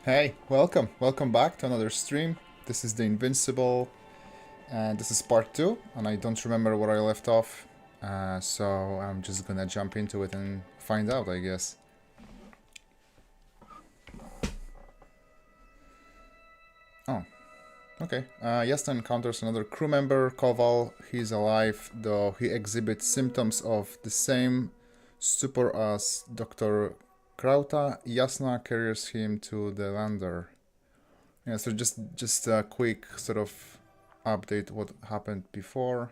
Hey, welcome back to another stream. This is the Invincible, and this is part 2, and I don't remember where I left off, so I'm just gonna jump into it and find out, I guess. Oh, okay. Yasta encounters another crew member, Koval. He's alive, though he exhibits symptoms of the same stupor as Dr. Krauta. Yasna carries him to the lander. Yeah, so just a quick sort of update what happened before.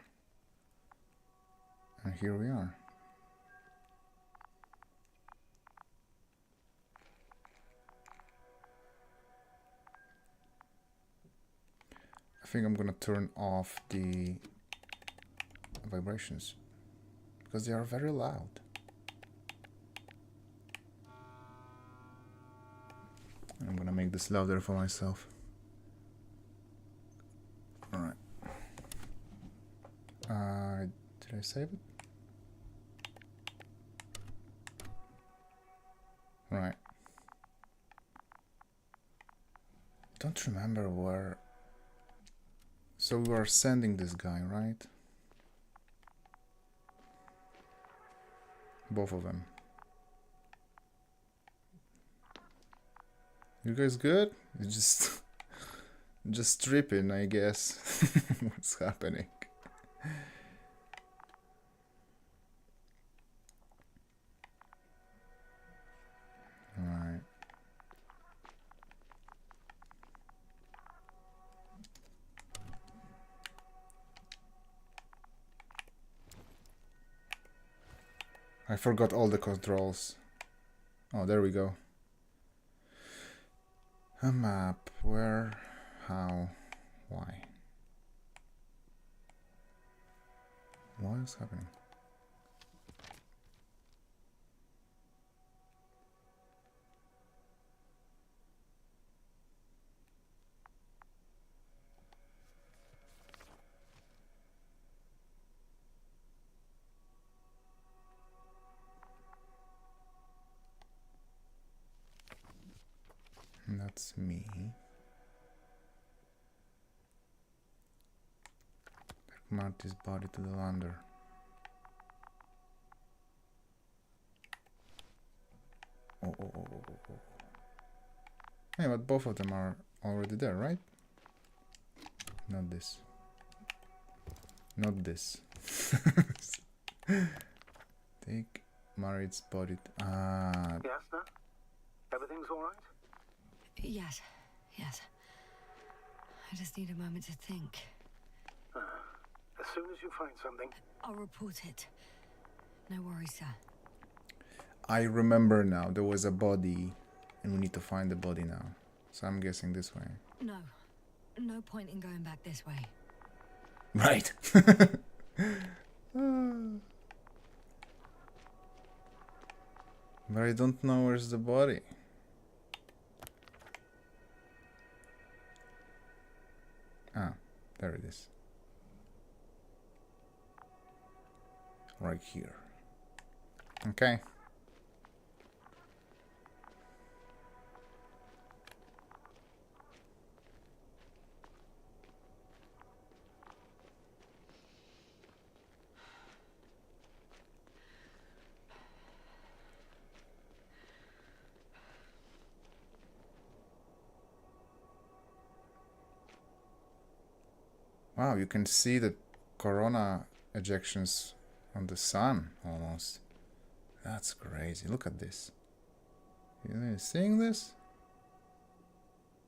And here we are. I think I'm gonna turn off the vibrations because they are very loud. I'm gonna make this louder for myself. Alright. Did I save it? Right. Don't remember where. So we were sending this guy, right? Both of them. You guys good? You just tripping, I guess. What's happening? Alright. I forgot all the controls. Oh, there we go. A map. Where? How? Why? What is happening? That's me. Mount his body to the lander. Oh. Hey, but both of them are already there, right? Not this. Not this. Take Marit's body. Yes, no? Everything's all right? Yes. I just need a moment to think. As soon as you find something. I'll report it. No worries, sir. I remember now. There was a body, and we need to find the body now. So I'm guessing this way. No point in going back this way. Right. But I don't know where's the body. Ah, there it is. Right here. Okay. Wow, you can see the corona ejections on the sun almost. That's crazy. Look at this. You seeing this?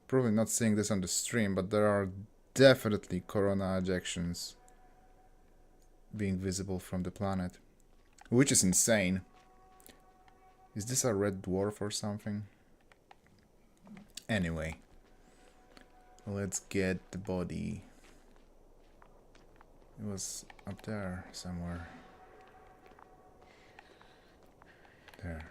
Probably not seeing this on the stream, but there are definitely corona ejections being visible from the planet, which is insane. Is this a red dwarf or something? Anyway, let's get the body. It was up there somewhere. There.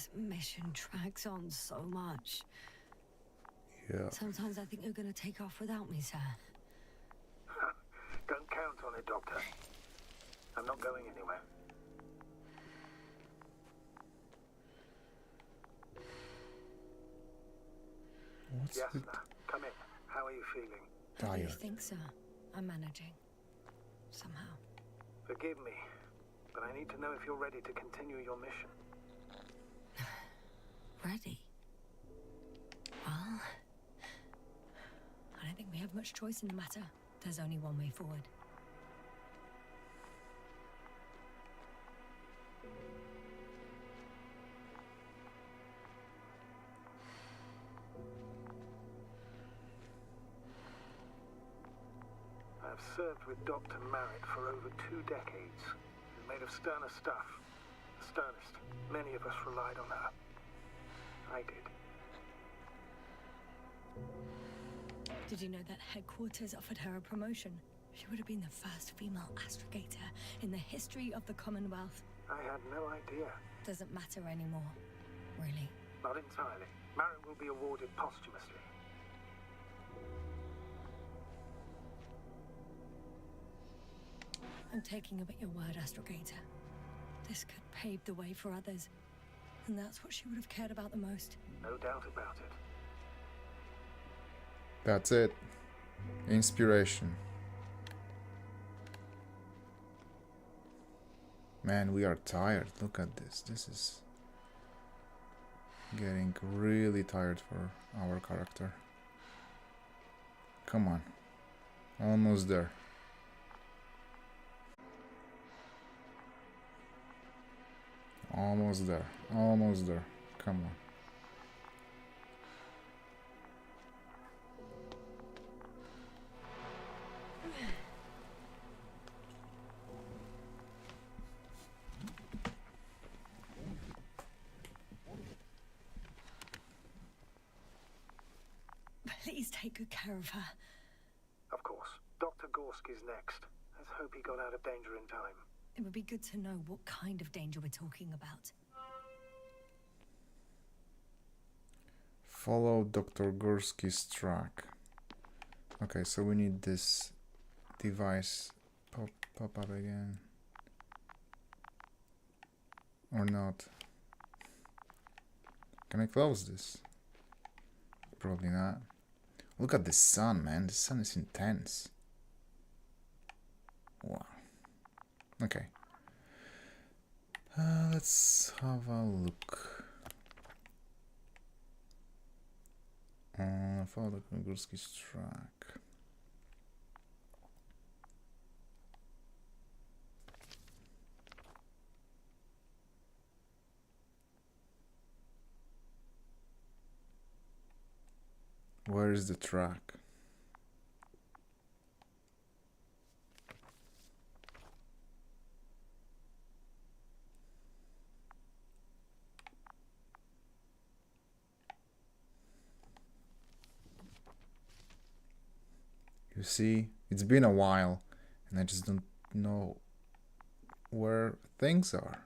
This mission drags on so much. Yeah. Sometimes I think you're gonna take off without me, sir. Don't count on it, Doctor. I'm not going anywhere. What's Yes, with sir. Come in. How are you feeling? How do you tired? think, sir? I'm managing. Somehow. Forgive me, but I need to know if you're ready to continue your mission. Ready? Well, I don't think we have much choice in the matter. There's only one way forward. I've served with Dr. Merritt for over 2 decades. She's made of sterner stuff. The sternest. Many of us relied on her. I did. Did you know that headquarters offered her a promotion? She would have been the first female astrogator in the history of the Commonwealth. I had no idea. Doesn't matter anymore, really. Not entirely. Merritt will be awarded posthumously. I'm taking you at your word, astrogator. This could pave the way for others. And that's what she would have cared about the most. No doubt about it. That's it. Inspiration. Man, we are tired. Look at this. This is getting really tired for our character. Come on. Almost there. Almost there. Almost there. Come on. Please take good care of her. Of course. Dr. G.Skill is next. Let's hope he got out of danger in time. It would be good to know what kind of danger we're talking about. Follow Dr. G.Skill's track. Okay, so we need this device pop up again. Or not. Can I close this? Probably not. Look at the sun, man. The sun is intense. Wow. Okay. Let's have a look. Follow the G.Skill's track. Where is the track? You see, it's been a while and I just don't know where things are.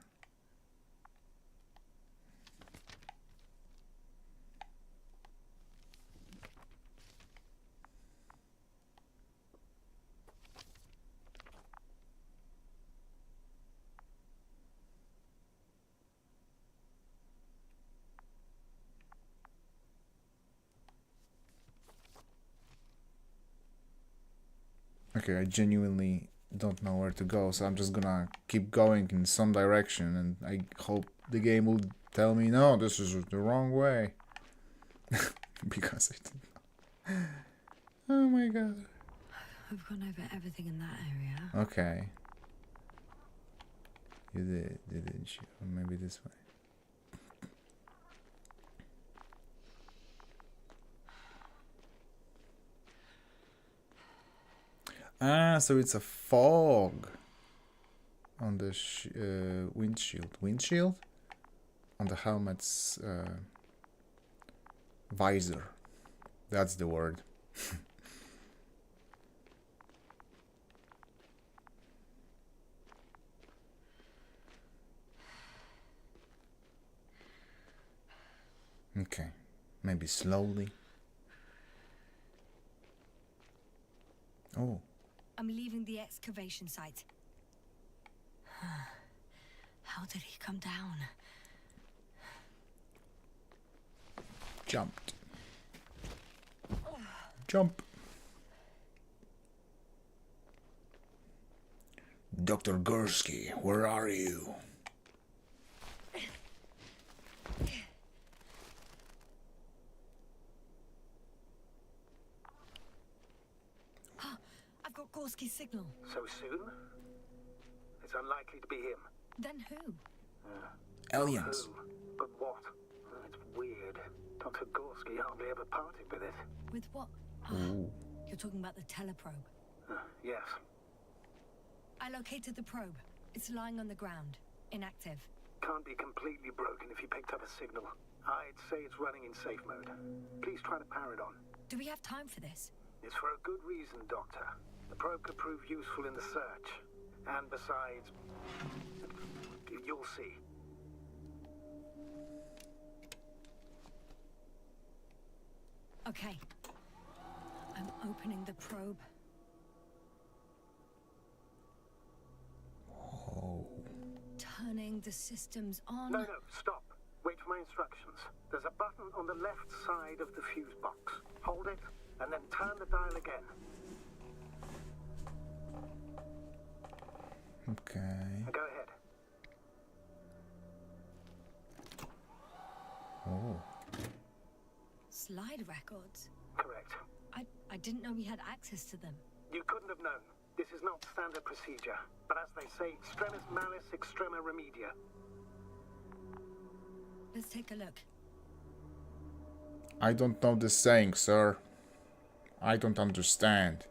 Okay, I genuinely don't know where to go, so I'm just gonna keep going in some direction and I hope the game will tell me, no, this is the wrong way. Because I didn't know. Oh my god. I've gone over everything in that area. Okay. You didn't you? Or maybe this way. Ah, so it's a fog on the windshield. Windshield? On the helmet's visor. That's the word. Okay, maybe slowly. Oh. I'm leaving the excavation site. How did he come down? Jumped. Jump. Dr. Gursky, where are you? I've got Gorski's signal. So soon? It's unlikely to be him. Then who? Aliens. Who? But what? It's weird. Dr. Gorsky hardly ever parted with it. With what? You're talking about the teleprobe. Yes. I located the probe. It's lying on the ground, inactive. Can't be completely broken if you picked up a signal. I'd say it's running in safe mode. Please try to power it on. Do we have time for this? It's for a good reason, Doctor. The probe could prove useful in the search. And besides, you'll see. Okay. I'm opening the probe. Oh. Turning the systems on. No, stop. Wait for my instructions. There's a button on the left side of the fuse box. Hold it, and then turn the dial again. Okay. Go ahead. Oh. Slide records. Correct. I didn't know we had access to them. You couldn't have known. This is not standard procedure. But as they say, extremis malis, extrema remedia. Let's take a look. I don't know this saying, sir. I don't understand.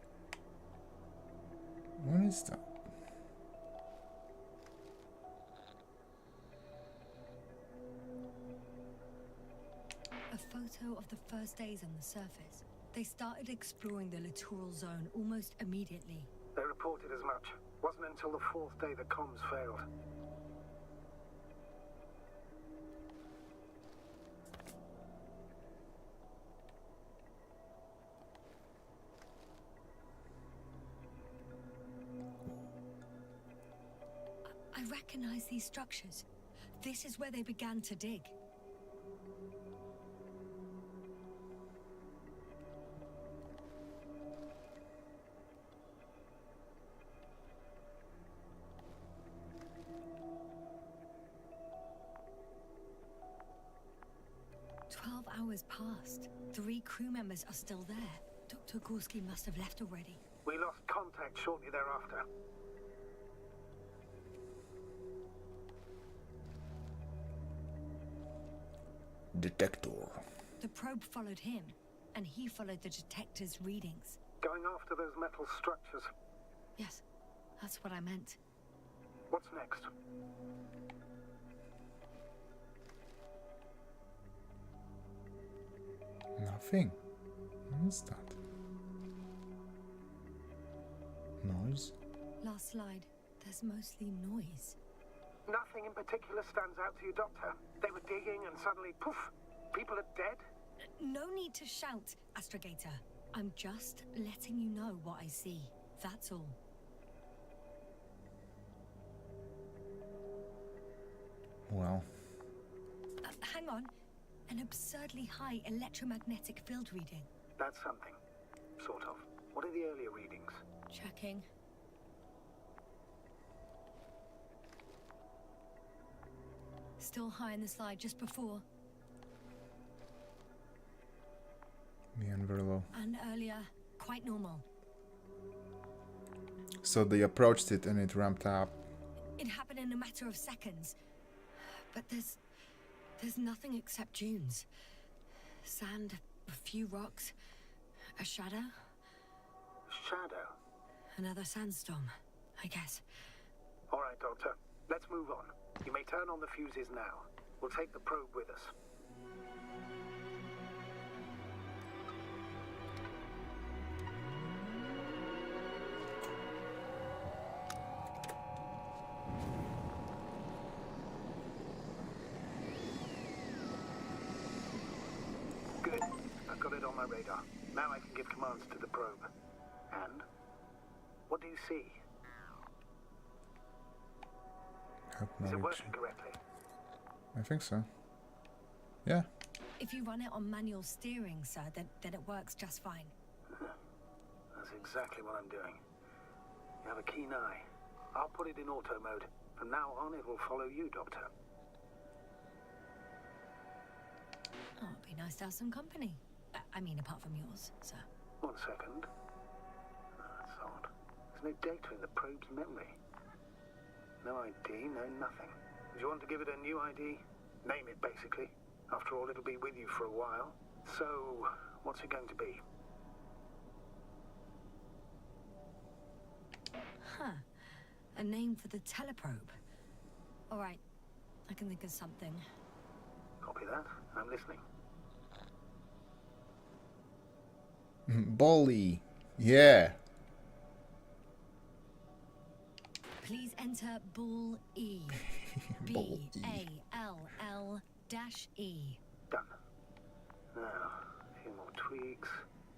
What is that? A photo of the first days on the surface. They started exploring the littoral zone almost immediately. They reported as much. Wasn't until the fourth day the comms failed. I recognize these structures. This is where they began to dig. Hours passed. 3 crew members are still there. Dr. Gorsky must have left already. We lost contact shortly thereafter. Detector. The probe followed him, and he followed the detector's readings. Going after those metal structures. Yes, that's what I meant. What's next? Nothing. What is that? Noise? Last slide. There's mostly noise. Nothing in particular stands out to you, Doctor. They were digging and suddenly, poof, people are dead? No need to shout, Astrogator. I'm just letting you know what I see. That's all. Well. Hang on. An absurdly high electromagnetic field reading. That's something. Sort of. What are the earlier readings? Checking. Still high in the slide just before. And very low. And earlier, quite normal. So they approached it and it ramped up. It happened in a matter of seconds. But there's nothing except dunes. Sand, a few rocks, a shadow. Shadow? Another sandstorm, I guess. All right, Doctor. Let's move on. You may turn on the fuses now. We'll take the probe with us. node on my radar. Now I can give commands to the probe. And? What do you see? Is it working correctly? I think so. Yeah. If you run it on manual steering, sir, then it works just fine. That's exactly what I'm doing. You have a keen eye. I'll put it in auto mode. From now on, it will follow you, Doctor. Oh, it'd be nice to have some company. I mean, apart from yours, sir. 1 second. That's odd. There's no data in the probe's memory. No ID, no nothing. Do you want to give it a new ID? Name it, basically. After all, it'll be with you for a while. So, what's it going to be? Huh. A name for the teleprobe. All right. I can think of something. Copy that. I'm listening. Bolly. Yeah. Please enter Bull E. Bull E. BALL-E. Done. Now, a few more tweaks,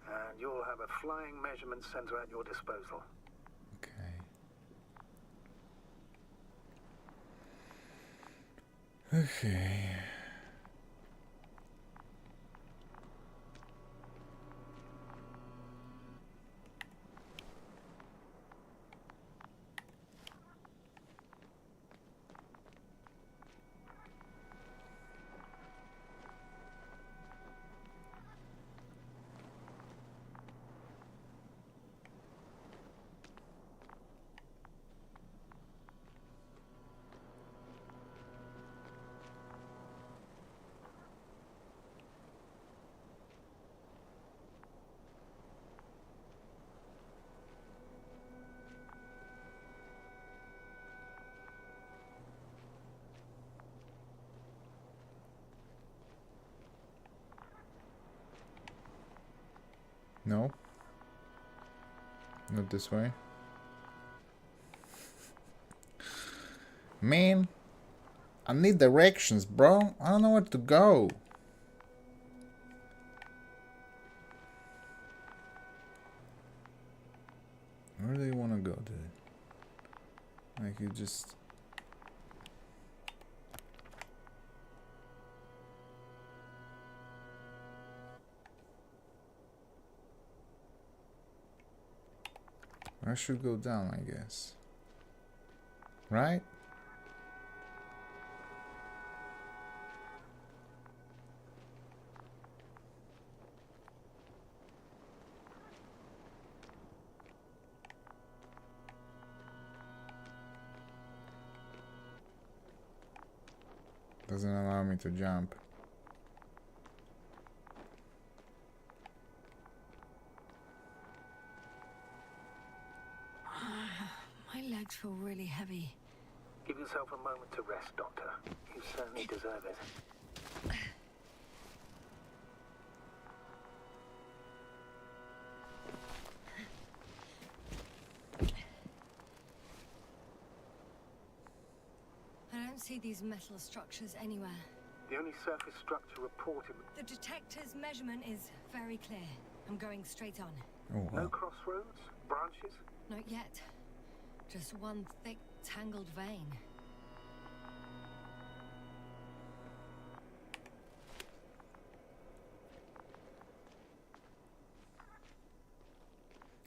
and you'll have a flying measurement center at your disposal. Okay. Okay. No. Not this way. Man, I need directions, bro. I don't know where to go. Where do you want to go, dude? Like, you just... I should go down, I guess. Right? Doesn't allow me to jump. My legs feel really heavy. Give yourself a moment to rest, Doctor. You certainly deserve it. I don't see these metal structures anywhere. The only surface structure reported... The detector's measurement is very clear. I'm going straight on. Oh, No wow. crossroads? Branches? Not yet. Just one thick, tangled vein.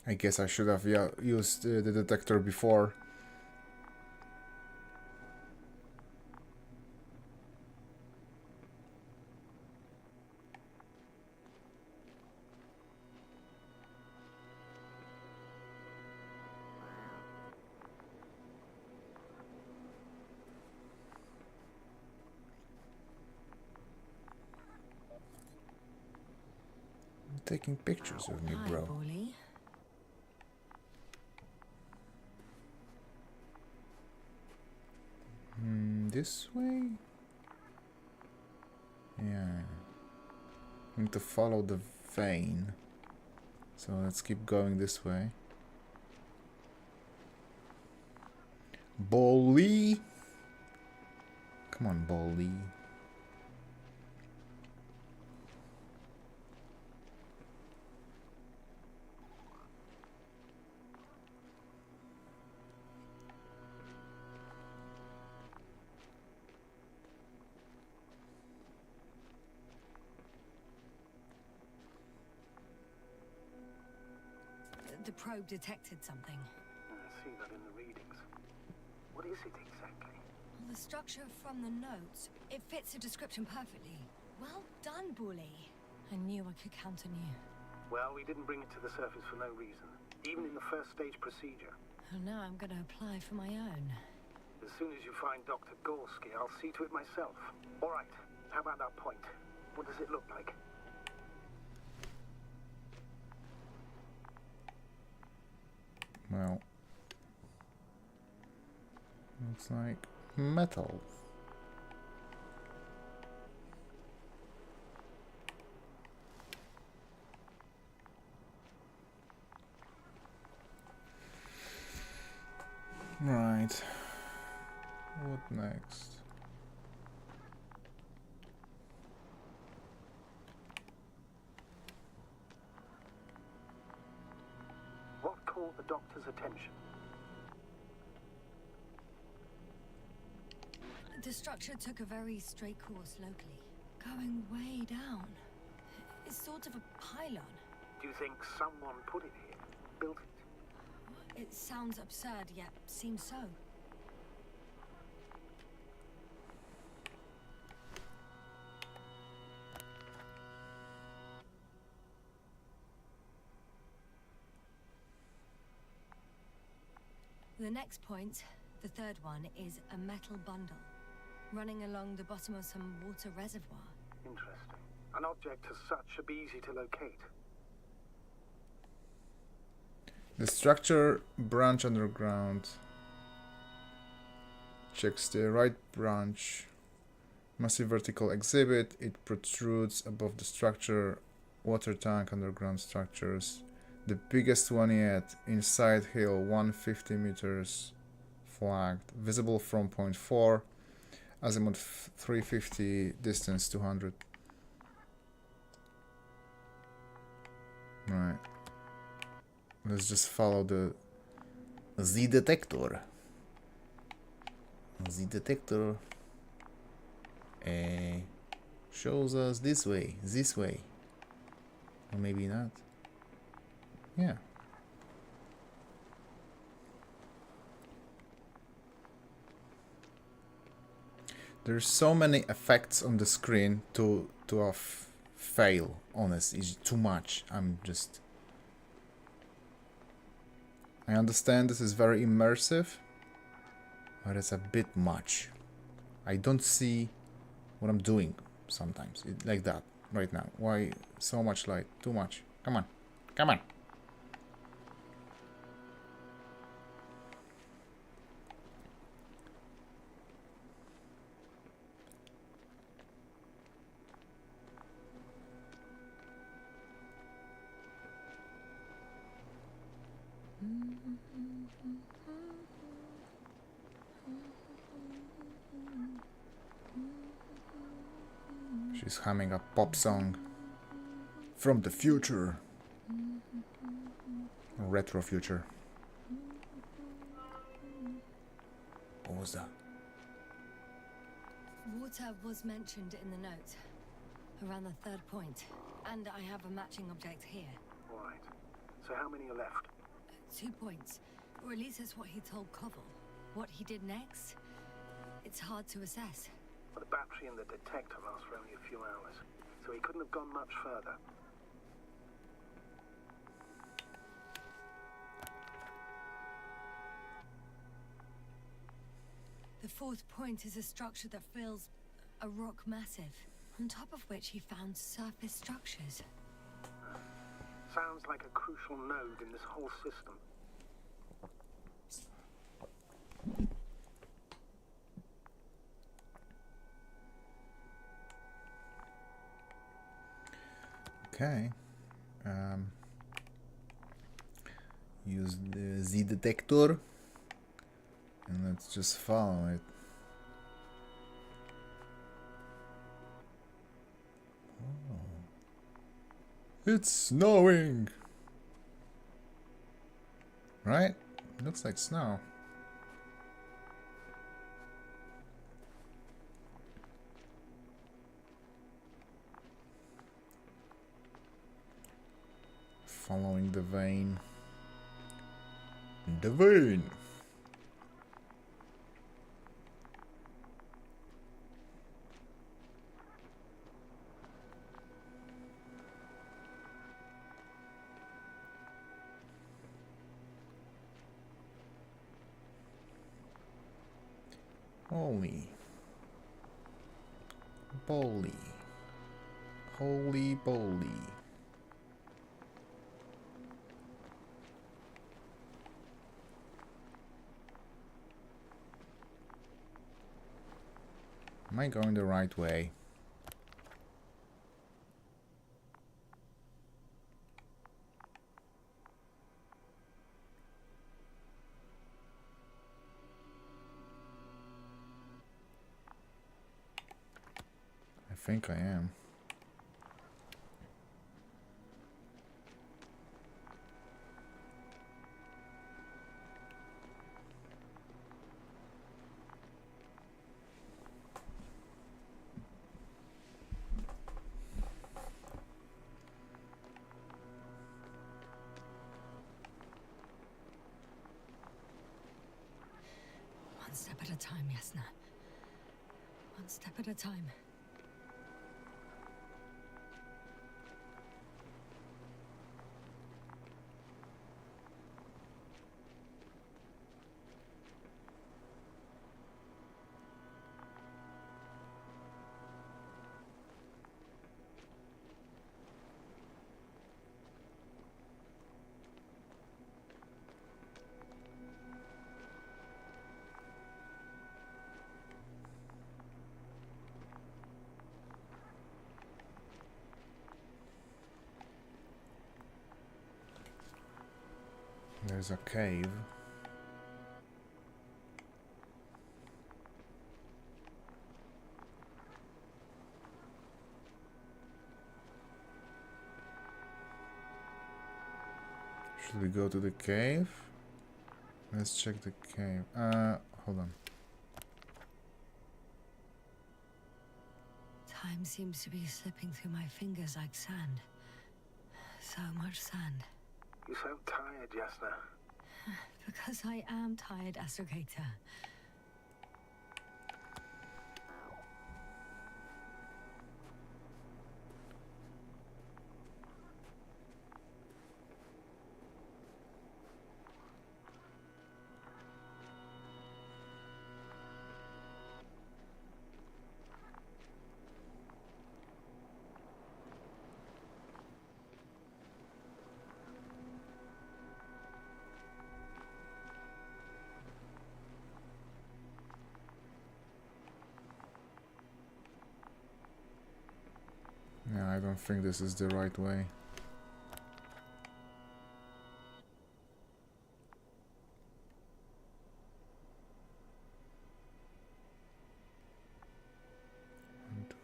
I guess I should have used the detector before. I'm taking pictures of me, Hi, bro. Bully. This way? Yeah. I need to follow the vein. So let's keep going this way. Bolly! Come on, Bolly. The probe detected something. I see that in the readings. What is it exactly? Well, the structure from the notes, it fits the description perfectly. Well done, Bully. I knew I could count on you. Well, we didn't bring it to the surface for no reason. Even in the first stage procedure. Oh, now I'm gonna apply for my own. As soon as you find Dr. Gorski, I'll see to it myself. All right, how about that point? What does it look like? Well, looks like metal. Right. What next? What caught the doctor's attention? The structure took a very straight course locally, going way down. It's sort of a pylon. Do you think someone put it here? Built it? It sounds absurd, yet seems so. The next point, the third one, is a metal bundle, running along the bottom of some water reservoir. Interesting. An object as such should be easy to locate. The structure branch underground. Checks the right branch. Massive vertical exhibit. It protrudes above the structure. Water tank underground structures. The biggest one yet. Inside hill 150 meters. Flagged. Visible from point 4. Azimuth 350. Distance 200. Right. Let's just follow the detector. The detector shows us this way, or maybe not. Yeah. There's so many effects on the screen to fail. Honest, it's too much. I understand this is very immersive, but it's a bit much. I don't see what I'm doing sometimes. Like that, right now. Why so much light? Too much. Come on. Come on. She's humming a pop song from the future. Retro future. What was that? Water was mentioned in the note, around the third point, and I have a matching object here. Right. So how many are left? 2 points, or at least that's what he told Koval. What he did next, it's hard to assess. Well, the battery and the detector last for only a few hours, so he couldn't have gone much further. The fourth point is a structure that fills a rock massive, on top of which he found surface structures. Sounds like a crucial node in this whole system. Okay. Use the Z detector and let's just follow it. Oh. It's snowing! Right? Looks like snow. Following the vein. The vein. Holy. Bully. Holy bully. Am I going the right way? I think I am. One step at a time, Yasna. One step at a time. There's a cave. Should we go to the cave? Let's check the cave. Hold on. Time seems to be slipping through my fingers like sand. So much sand. You sound tired, Yasna. Because I am tired, Astrogator. Yeah, I don't think this is the right way. One, two.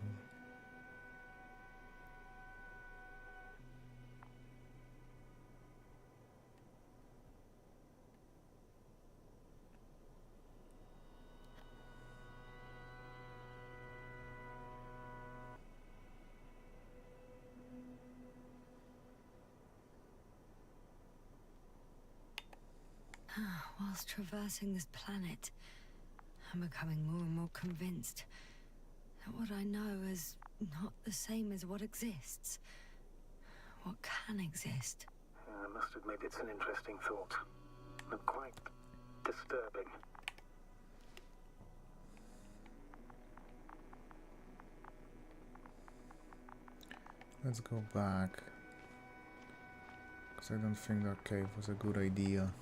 Whilst traversing this planet, I'm becoming more and more convinced that what I know is not the same as what exists. What can exist. I must admit it's an interesting thought. And quite disturbing. Let's go back. Because I don't think that cave was a good idea.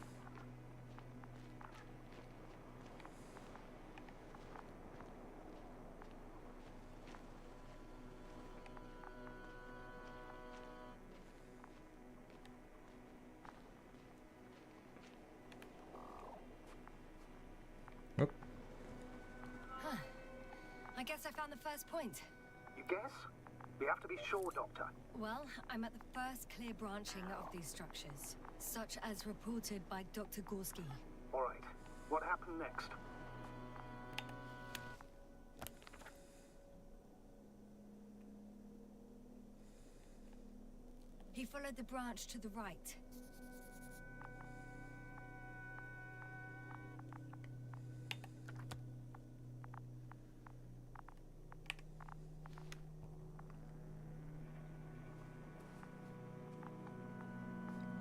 I guess I found the first point. You guess? We have to be sure, Doctor. Well, I'm at the first clear branching of these structures, such as reported by Dr. G.Skill. All right. What happened next? He followed the branch to the right.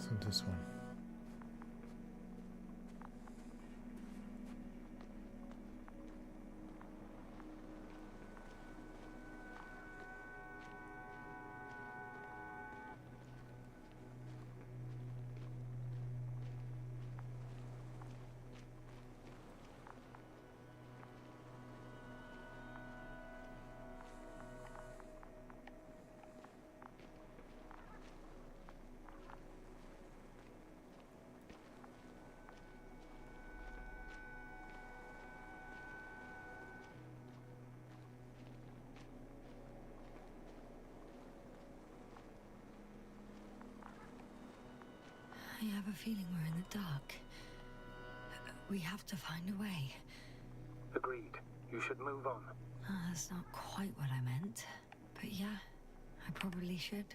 So this one. I have a feeling we're in the dark. We have to find a way. Agreed. You should move on. That's not quite what I meant. But yeah, I probably should.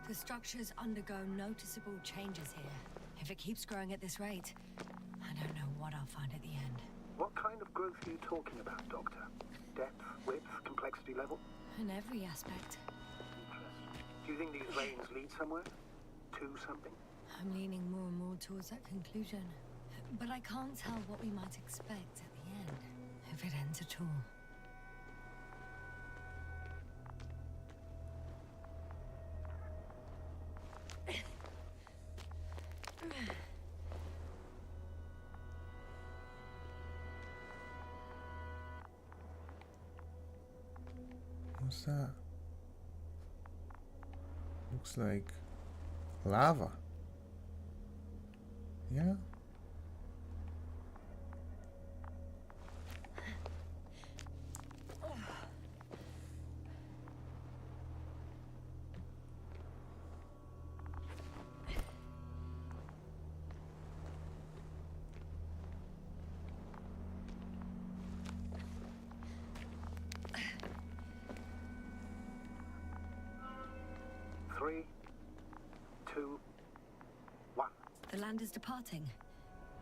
The structures undergo noticeable changes here. If it keeps growing at this rate, I don't know what I'll find at the end. What kind of growth are you talking about, Doctor? Depth, width, complexity level? In every aspect. Interesting. Do you think these veins lead somewhere? To something? I'm leaning more and more towards that conclusion. But I can't tell what we might expect at the end, if it ends at all. What's that? Looks like lava. Yeah. Three, two, one. The land is departing.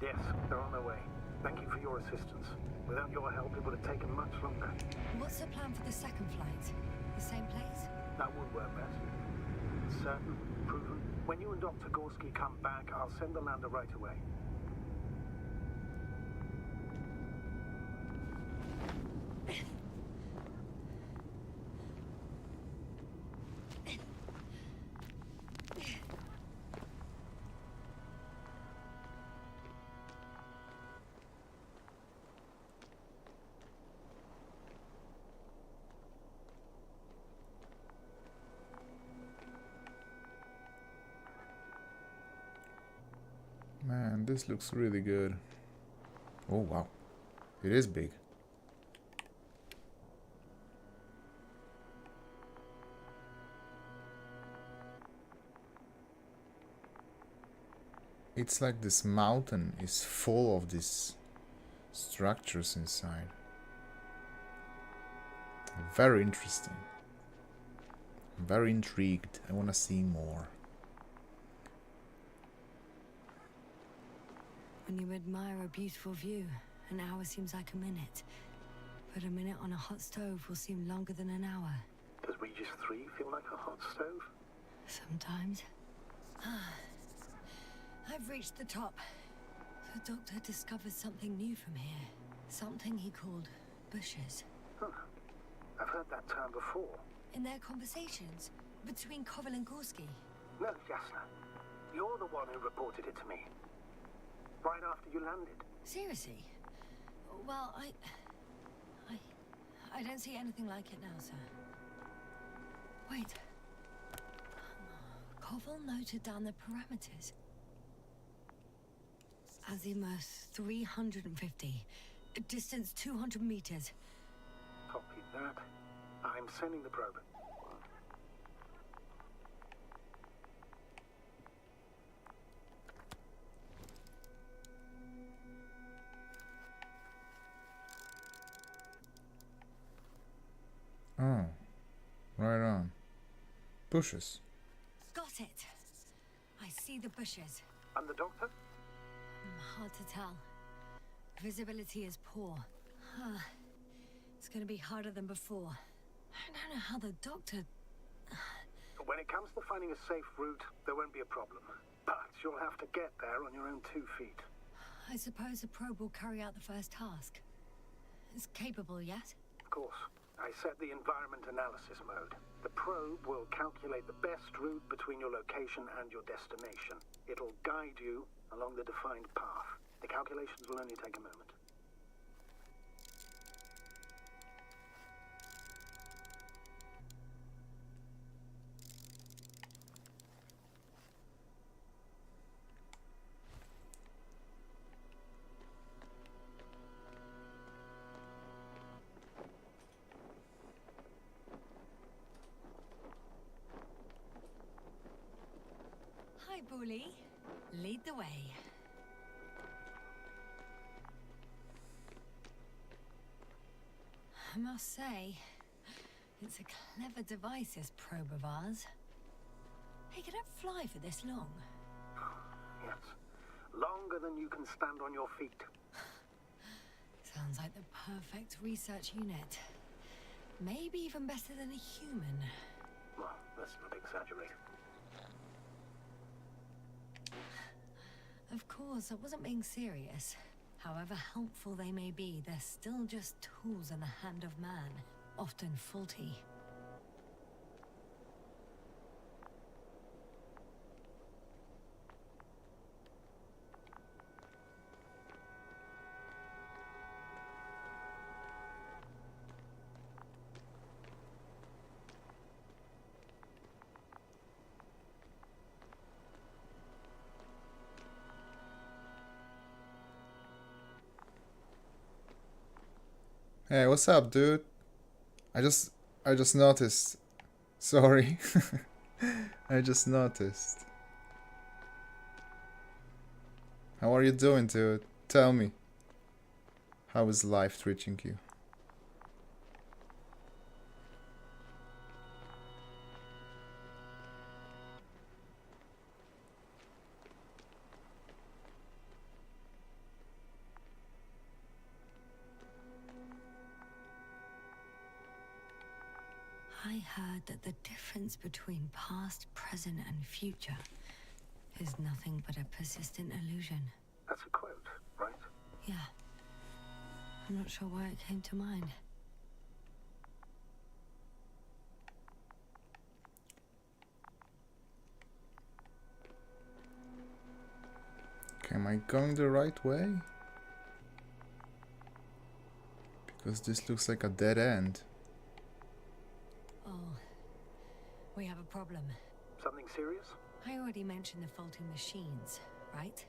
Yes, they're on their way. Thank you for your assistance. Without your help, it would have taken much longer. What's the plan for the second flight? The same place? That would work best. Certain, proven. When you and Dr. G.Skill come back, I'll send the lander right away. Man, this looks really good. Oh wow, it is big. It's like this mountain is full of these structures inside. Very interesting. I'm very intrigued. I want to see more. When you admire a beautiful view, an hour seems like a minute. But a minute on a hot stove will seem longer than an hour. Does Regis 3 feel like a hot stove? Sometimes. I've reached the top. The doctor discovered something new from here. Something he called bushes. Huh. I've heard that term before. In their conversations between Koval and G.Skill. No, Jasna. You're the one who reported it to me. Right after you landed. Seriously? Well, I don't see anything like it now, sir. Wait. Koval noted down the parameters. Azimuth 350. Distance 200 meters. Copy that. I'm sending the probe. Oh, right on. Bushes. Got it. I see the bushes. And the doctor? Hard to tell. Visibility is poor. It's gonna be harder than before. I don't know how the doctor... When it comes to finding a safe route, there won't be a problem. But you'll have to get there on your own 2 feet. I suppose the probe will carry out the first task. It's capable yet? Of course. I set the environment analysis mode. The probe will calculate the best route between your location and your destination. It'll guide you along the defined path. The calculations will only take a moment. Hi, Bully. Lead the way. I must say, it's a clever device, this probe of ours. Hey, can it fly for this long? Yes. Longer than you can stand on your feet. Sounds like the perfect research unit. Maybe even better than a human. Well, let's not exaggerate. Of course, I wasn't being serious. However helpful they may be, they're still just tools in the hand of man, often faulty. Hey, what's up, dude? I just noticed. Sorry. I just noticed. How are you doing, dude? Tell me. How is life treating you? I heard that the difference between past, present, and future is nothing but a persistent illusion. That's a quote, right? Yeah. I'm not sure why it came to mind. Okay, am I going the right way? Because this looks like a dead end. Oh, we have a problem. Something serious? I already mentioned the faulty machines, right?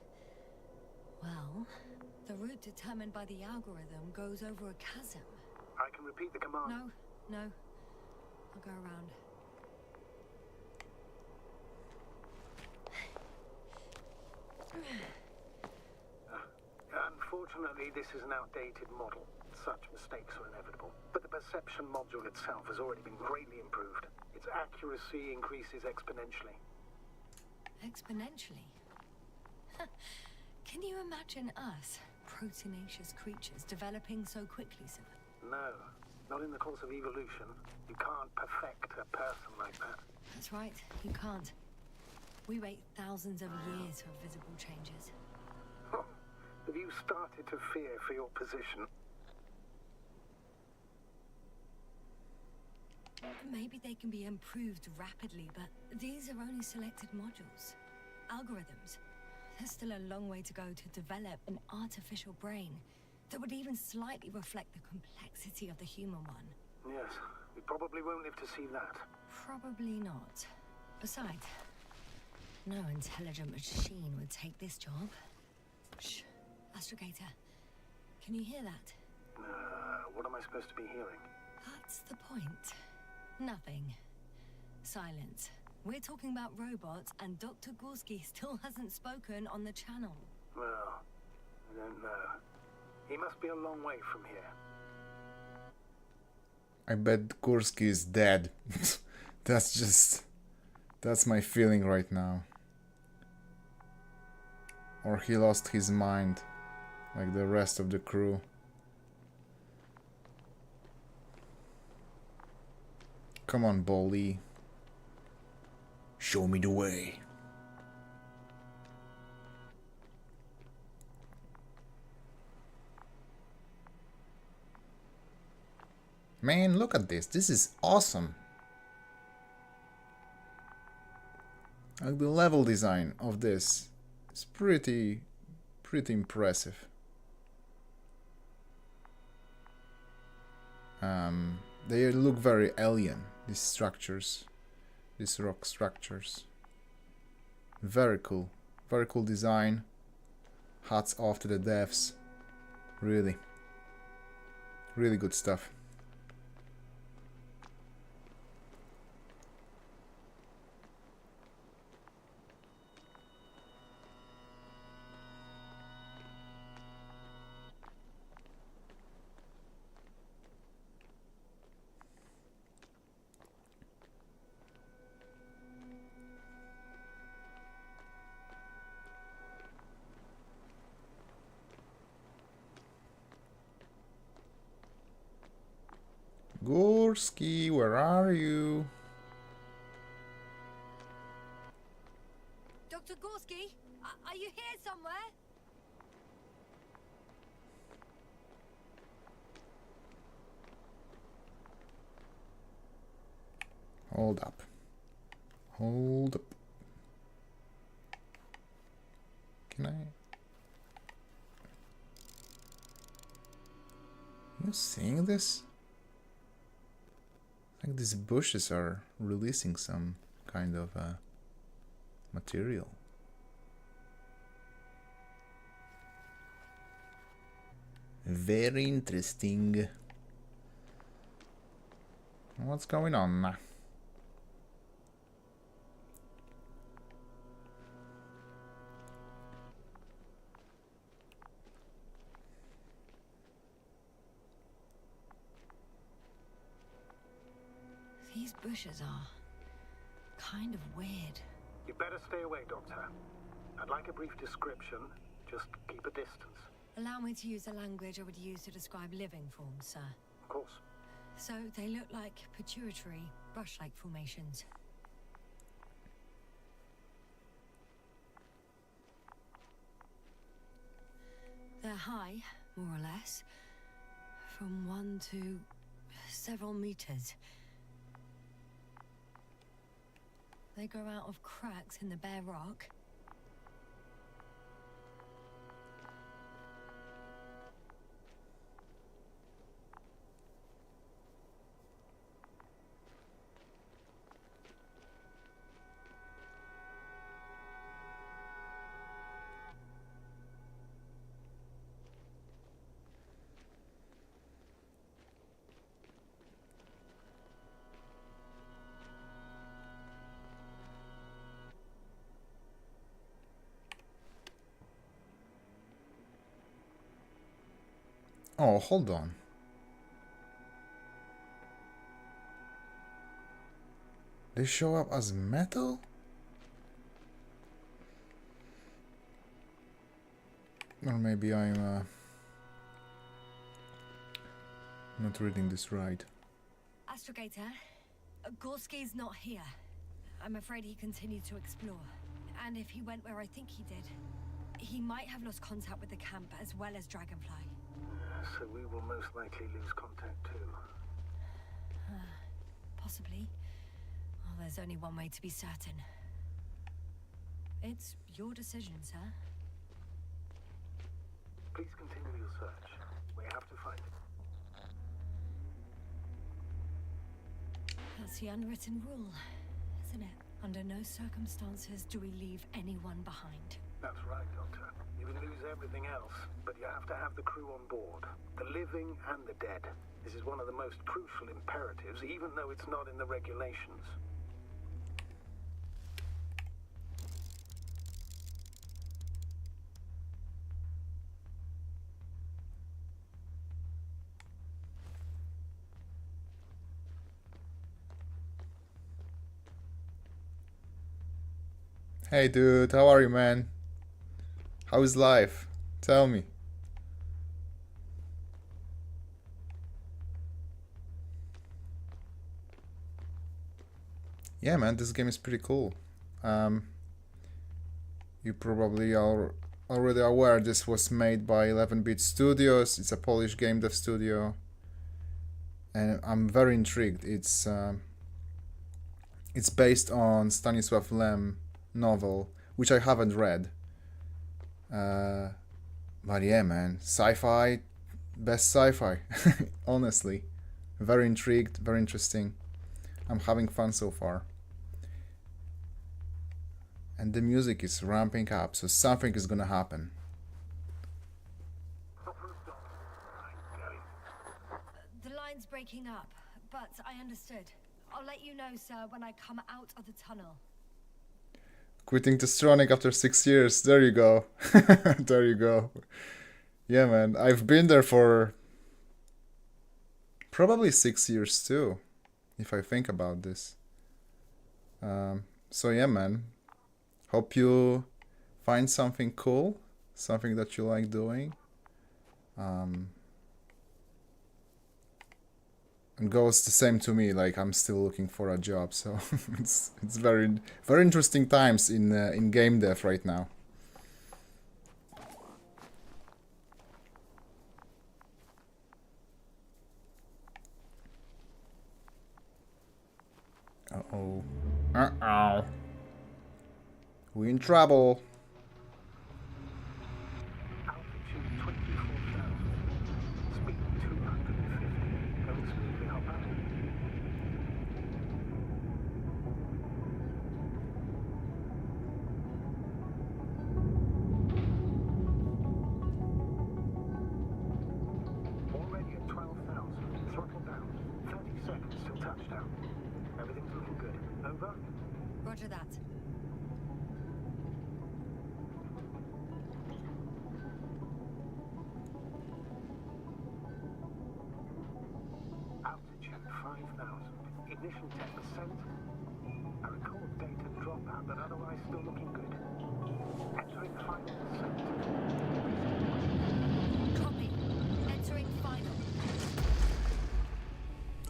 Well, the route determined by the algorithm goes over a chasm. I can repeat the command. No. I'll go around. Unfortunately, this is an outdated model. Such mistakes are inevitable. But the perception module itself has already been greatly improved. Its accuracy increases exponentially. Exponentially? Can you imagine us, proteinaceous creatures, developing so quickly, sir? No, not in the course of evolution. You can't perfect a person like that. That's right, you can't. We wait thousands of years for visible changes. Have you started to fear for your position? Maybe they can be improved rapidly, but these are only selected modules. Algorithms. There's still a long way to go to develop an artificial brain that would even slightly reflect the complexity of the human one. Yes, we probably won't live to see that. Probably not. Besides, no intelligent machine would take this job. Shh. Astrogator, can you hear that? What am I supposed to be hearing? That's the point. Nothing. Silence. We're talking about robots, and Dr. G.Skill still hasn't spoken on the channel. Well, I don't know. He must be a long way from here. I bet Gursky is dead. That's my feeling right now. Or he lost his mind, like the rest of the crew. Come on, Bolly. Show me the way. Man, look at this. This is awesome. Like the level design of this is pretty impressive. They look very alien, these structures, these rock structures. Very cool design. Hats off to the devs. Really good stuff. G.Skill, where are you? Dr. G.Skill, are you here somewhere? Hold up. Hold up. Can I? You seeing this? I think these bushes are releasing some kind of material. Very interesting. What's going on? These bushes are kind of weird. You better stay away, Doctor. I'd like a brief description. Just keep a distance. Allow me to use the language I would use to describe living forms, sir. Of course. So they look like pituitary, brush-like formations. They're high, more or less, from 1 to several meters. They grow out of cracks in the bare rock. Oh, hold on. They show up as metal? Or maybe I'm not reading this right. Astrogator, G.Skill's not here. I'm afraid he continued to explore. And if he went where I think he did, he might have lost contact with the camp as well as Dragonfly. So we will most likely lose contact too. Possibly. Well, there's only one way to be certain. It's your decision, sir. Please continue your search. We have to find it. That's the unwritten rule, isn't it? Under no circumstances do we leave anyone behind. That's right, Doctor. You can lose everything else, but you have to have the crew on board. The living and the dead. This is one of the most crucial imperatives, even though it's not in the regulations. Hey dude, how are you, man? How is life? Tell me. Yeah, man, this game is pretty cool. You probably are already aware this was made by 11-Bit Studios. It's a Polish game dev studio, and I'm very intrigued. It's based on Stanislaw Lem novel, which I haven't read. But yeah, man, sci-fi, best sci-fi. Honestly, very intrigued, very interesting. I'm having fun so far. And the music is ramping up, so something is gonna happen. The line's breaking up, but I understood. I'll let you know, sir, when I come out of the tunnel. Quitting Testronic after 6 years. There you go. There you go. Yeah, man. I've been there for probably 6 years too, if I think about this. So yeah, man. Hope you find something cool, something that you like doing. And goes the same to me. Like, I'm still looking for a job, so it's very interesting times in game dev right now. Uh-oh. Uh-oh. We in trouble. Altitude 24,000. Speed 250. Going smoothly, hop out. Already at 12,000. Throttle down. 30 seconds till touchdown. Everything's looking good. Over? Roger that. Altitude 5,000. Ignition 10%. A record data dropout, but otherwise still looking good. Entering final descent. Copy. Entering final.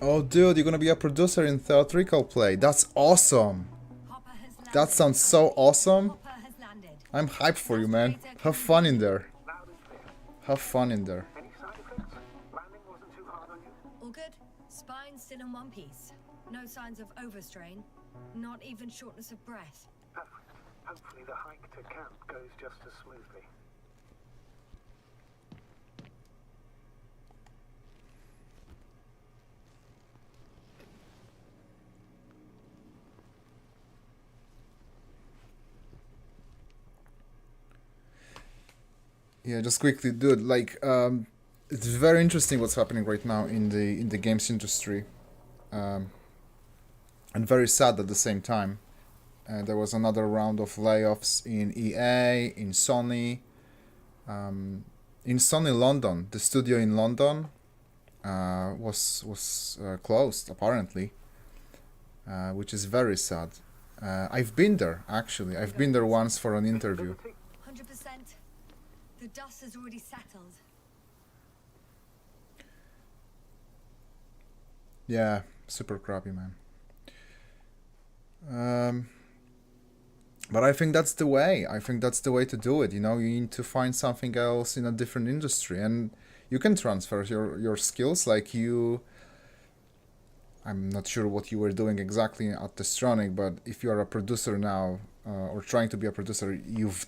Oh, dude, you're gonna be a producer in theatrical play. That's awesome. Hopper has landed. That sounds so awesome. Hopper has landed. I'm hyped for you, man. Have fun in there. Loud and clear. Have fun in there. Any side effects? Landing wasn't too hard on you? All good. Spine still in one piece. No signs of overstrain. Not even shortness of breath. Perfect. Hopefully the hike to camp goes just as smoothly. Yeah, just quickly, dude. Like, it's very interesting what's happening right now in the games industry, and very sad at the same time. There was another round of layoffs in EA, in Sony, in Sony London. The studio in London was closed apparently, which is very sad. I've been there actually. I've been there once for an interview. 100%. The dust has already settled. Yeah, super crappy, man. But I think that's the way. I think that's the way to do it. You know, you need to find something else in a different industry, and you can transfer your skills. Like I'm not sure what you were doing exactly at Testronic, but if you are a producer now, or trying to be a producer, you've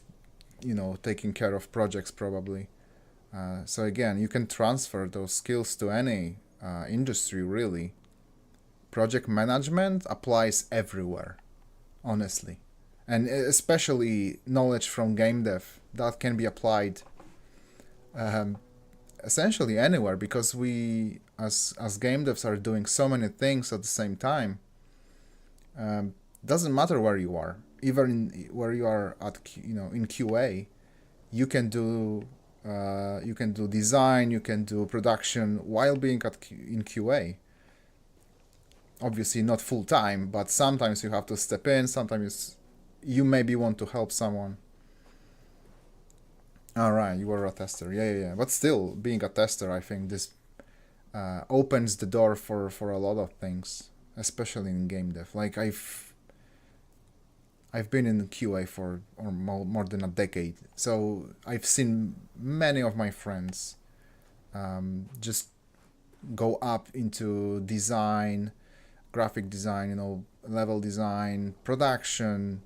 taken care of projects probably. So again, you can transfer those skills to any industry, really. Project management applies everywhere, honestly. And especially knowledge from game dev, that can be applied essentially anywhere, because we, as game devs, are doing so many things at the same time. Doesn't matter where you are, even where you are at, in QA, you can do design, you can do production while being in QA. Obviously not full time, but sometimes you have to step in. Sometimes you maybe want to help someone. All right, you were a tester, yeah. But still, being a tester, I think this opens the door for a lot of things, especially in game dev. Like I've I've been in QA for more than a decade, so I've seen many of my friends just go up into design, graphic design, you know, level design, production.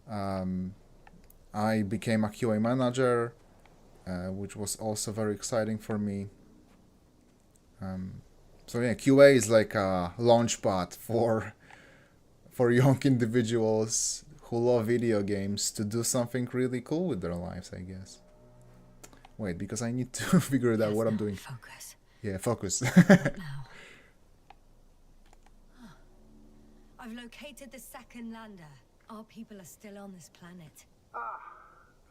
I became a QA manager, which was also very exciting for me. So yeah, QA is like a launchpad for young individuals who love video games to do something really cool with their lives, I guess. Wait, because I need to figure out what I'm doing. Focus. Yeah, focus. Now. I've located the second lander. Our people are still on this planet. Ah,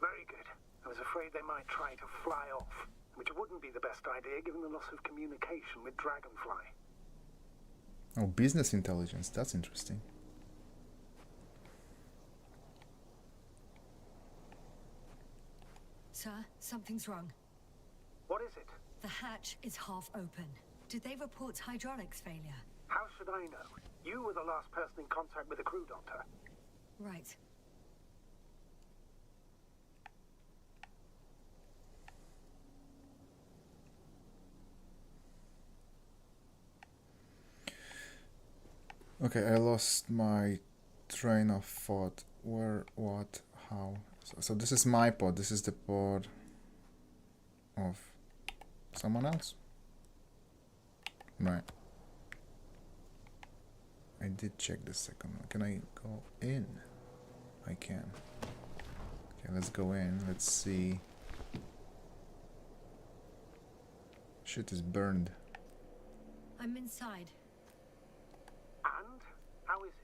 very good. I was afraid they might try to fly off, which wouldn't be the best idea given the loss of communication with Dragonfly. Oh, business intelligence. That's interesting. Sir, something's wrong. What is it? The hatch is half open. Did they report hydraulics failure? How should I know? You were the last person in contact with the crew doctor. Right. Okay, I lost my train of thought. Where, what, how? So this is my pod. This is the pod of someone else. Right. I did check the second one. Can I go in? I can. Okay, let's go in. Let's see. Shit is burned. I'm inside. And? How is it?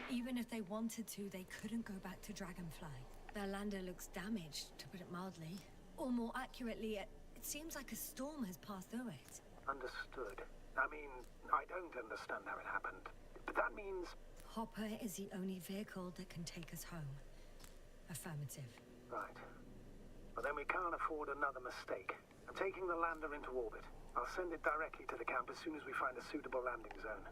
Even if they wanted to, they couldn't go back to Dragonfly. Their lander looks damaged, to put it mildly. Or more accurately, it seems like a storm has passed through it. Understood. I mean, I don't understand how it happened. But that means... Hopper is the only vehicle that can take us home. Affirmative. Right. Well, then we can't afford another mistake. I'm taking the lander into orbit. I'll send it directly to the camp as soon as we find a suitable landing zone.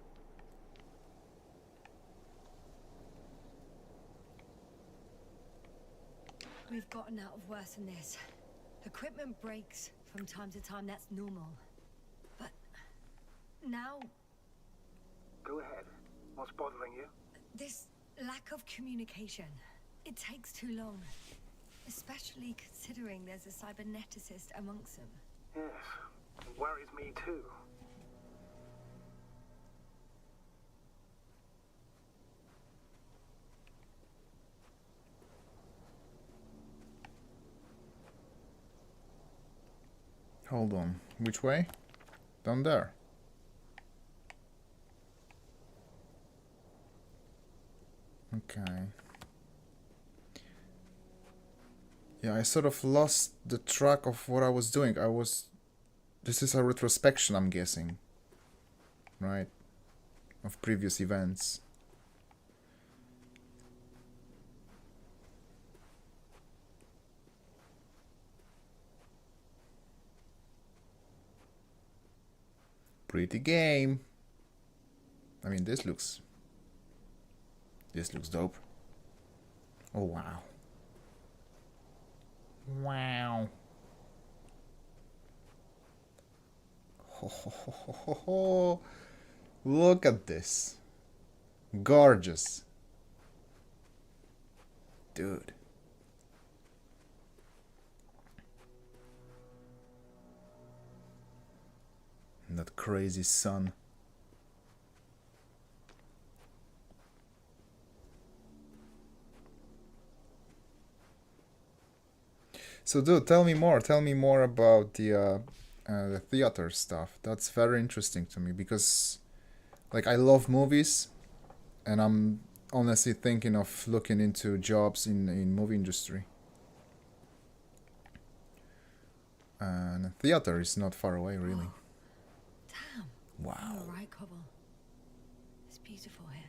We've gotten out of worse than this. Equipment breaks from time to time, that's normal. But now... Go ahead. What's bothering you? This lack of communication. It takes too long. Especially considering there's a cyberneticist amongst them. Yes. It worries me too. Hold on. Which way? Down there. Okay. Yeah, I sort of lost the track of what I was doing. This is a retrospection, I'm guessing. Right? Of previous events. Pretty game. I mean, this looks dope. Oh wow. Wow. Ho, ho, ho, ho, ho, ho. Look at this. Gorgeous. Dude. That crazy sun. So dude, tell me more about the theater stuff. That's very interesting to me because like I love movies and I'm honestly thinking of looking into jobs in movie industry. And theater is not far away really. Damn. Wow. You're right, Cobble. It's beautiful here.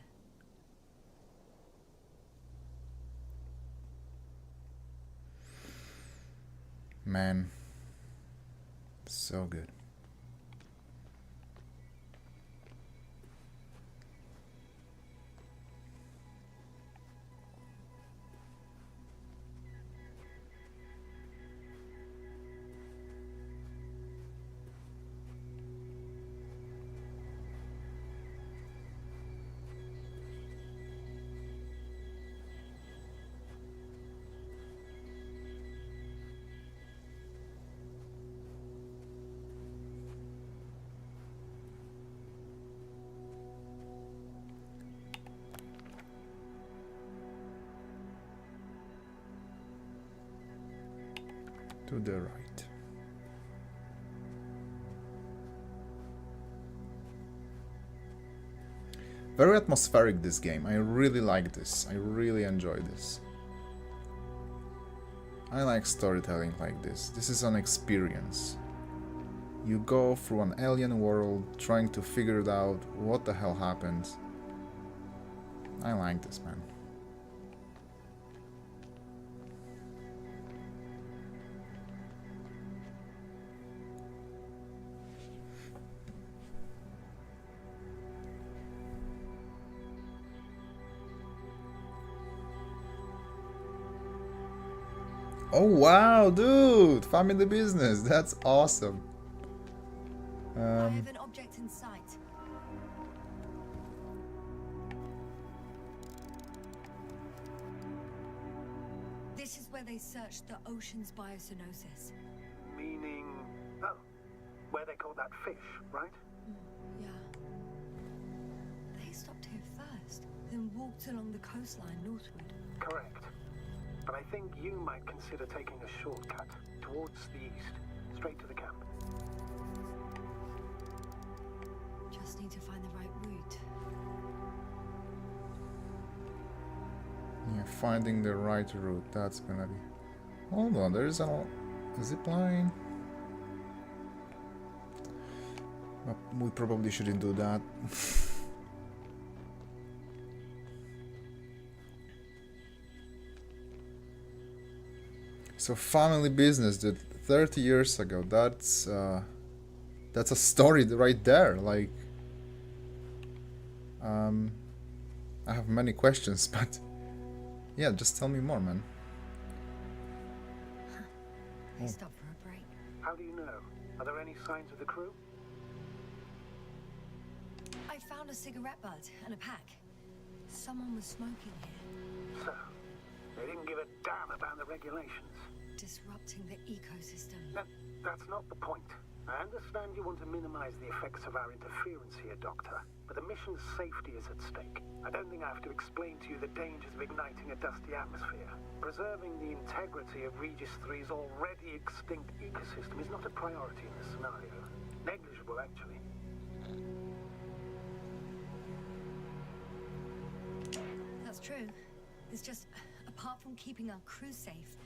Man. So good. To the right. Very atmospheric, this game. I really like this. I really enjoy this. I like storytelling like this. This is an experience. You go through an alien world trying to figure it out what the hell happened. I like this, man. Oh wow, dude! Family business, that's awesome. I have an object in sight. This is where they searched the ocean's biocenosis. Meaning... Oh, where they caught that fish, right? Yeah. They stopped here first, then walked along the coastline northward. Correct. But I think you might consider taking a shortcut towards the east, straight to the camp. Just need to find the right route. Yeah, finding the right route, that's gonna be... Hold on, there's a zip line. We probably shouldn't do that. So family business, dude, 30 years ago, that's a story right there, like... I have many questions, but... Yeah, just tell me more, man. They stopped for a break. How do you know? Are there any signs of the crew? I found a cigarette butt and a pack. Someone was smoking here, So, they didn't give a damn about the regulations. disrupting the ecosystem. That's not the point. I understand you want to minimize the effects of our interference here, Doctor, but the mission's safety is at stake. I don't think I have to explain to you the dangers of igniting a dusty atmosphere. Preserving the integrity of Regis 3's already extinct ecosystem is not a priority in this scenario. Negligible, actually. That's true. It's just, apart from keeping our crew safe,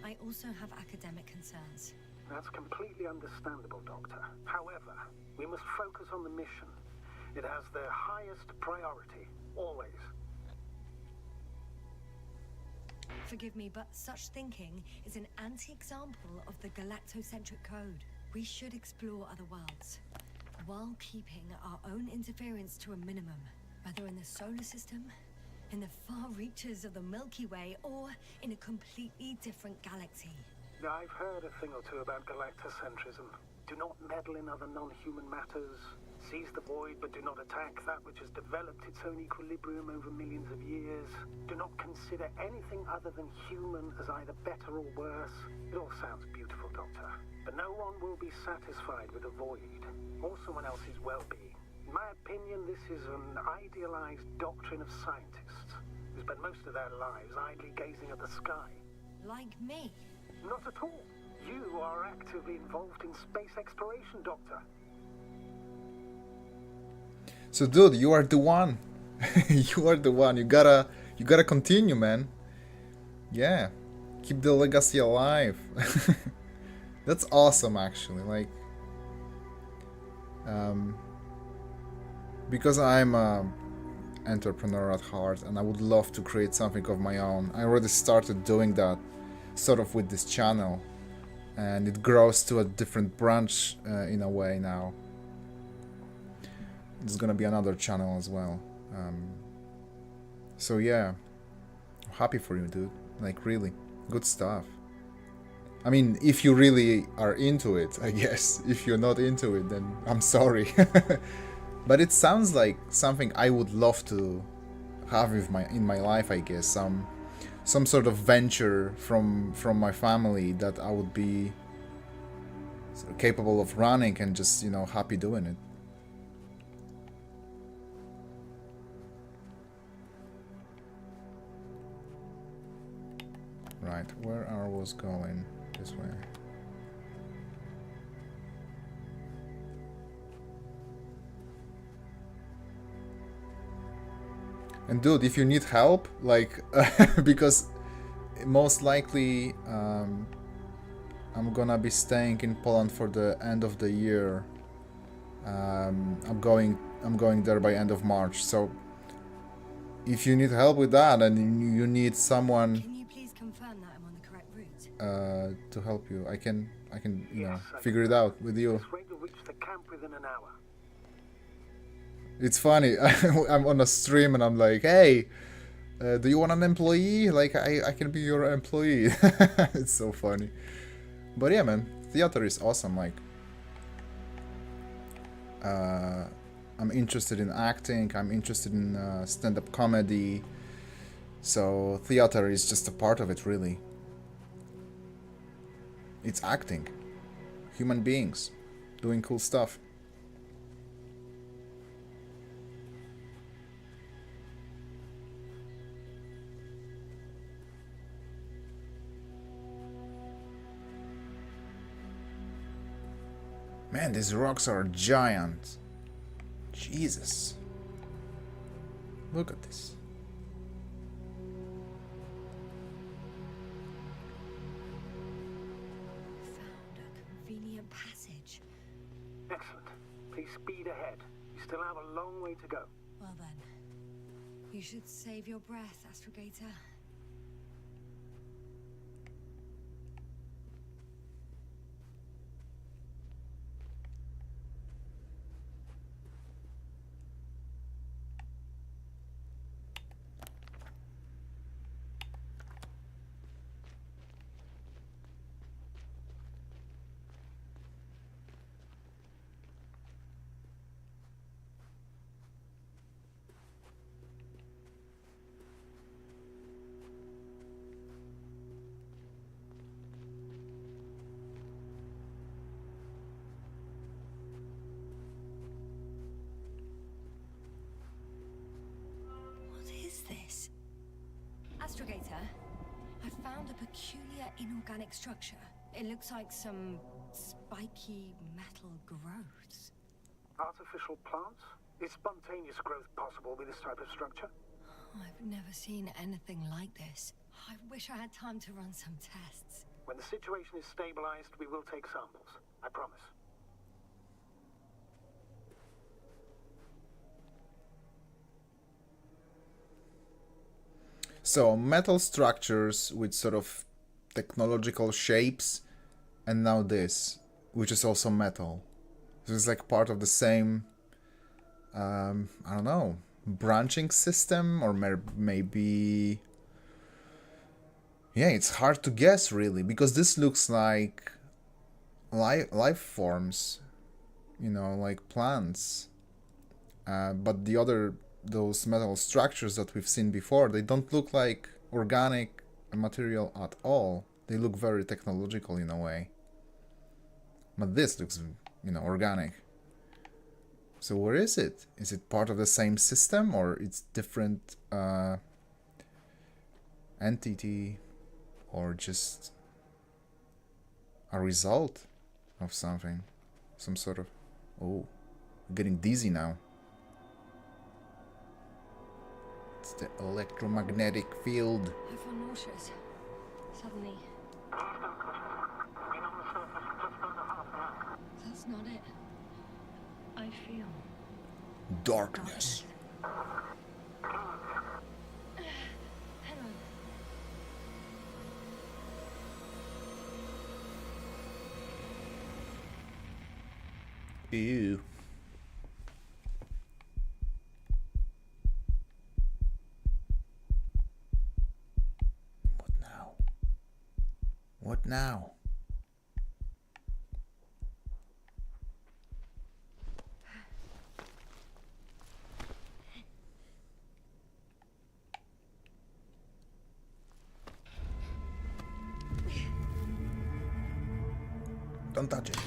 I also have academic concerns. That's completely understandable, Doctor. However, we must focus on the mission. It has the highest priority, always. Forgive me, but such thinking is an anti-example of the galactocentric code. We should explore other worlds, while keeping our own interference to a minimum, whether in the solar system, in the far reaches of the Milky Way, or in a completely different galaxy. I've heard a thing or two about galactocentrism. Do not meddle in other non-human matters. Seize the void, but do not attack that which has developed its own equilibrium over millions of years. Do not consider anything other than human as either better or worse. It all sounds beautiful, Doctor. But no one will be satisfied with a void, or someone else's well-being. In my opinion, this is an idealized doctrine of scientists, who spend most of their lives idly gazing at the sky. Like me. Not at all. You are actively involved in space exploration, Doctor. So, dude, you are the one. You are the one. You gotta continue, man. Yeah, keep the legacy alive. That's awesome, actually. Like, because I'm a entrepreneur at heart, and I would love to create something of my own. I already started doing that, sort of with this channel, and it grows to a different branch in a way now. There's gonna be another channel as well. So yeah, I'm happy for you, dude. Like, really, good stuff. I mean, if you really are into it, I guess. If you're not into it, then I'm sorry. But it sounds like something I would love to have in my life, I guess. Some sort of venture from my family that I would be sort of capable of running and just, you know, happy doing it. Right, where are we going? This way. And dude, if you need help, like, because most likely I'm gonna be staying in Poland for the end of the year. I'm going there by end of March. So if you need help with that and you need someone Can you please confirm that I'm on the correct route? to help you, I can you know, Yes, I figure it out with you. This rate will reach the camp within an hour. It's funny. I'm on a stream and I'm like, hey, do you want an employee? Like, I can be your employee. It's so funny. But yeah, man, theater is awesome. Like, I'm interested in acting. I'm interested in stand-up comedy. So theater is just a part of it, really. It's acting. Human beings doing cool stuff. Man, these rocks are giant. Jesus. Look at this. Found a convenient passage. Excellent. Please speed ahead. You still have a long way to go. Well then, you should save your breath, Astrogator. This? Astrogator, I found a peculiar inorganic structure. It looks like some spiky metal growths. Artificial plants? Is spontaneous growth possible with this type of structure? I've never seen anything like this. I wish I had time to run some tests. When the situation is stabilized, we will take samples. I promise. So, metal structures with sort of technological shapes, and now this, which is also metal. So it's like part of the same, I don't know, branching system, or maybe... Yeah, it's hard to guess, really, because this looks like life forms, you know, like plants. But the other... those metal structures that we've seen before, they don't look like organic material at all. They look very technological in a way. But this looks, you know, organic. So where is it? Is it part of the same system, or it's different entity, or just a result of something? Some sort of... Oh, I'm getting dizzy now. It's the electromagnetic field. I feel nauseous. Suddenly. That's not it. I feel Darkness. hang on. Ew. What now? What now? Don't touch it.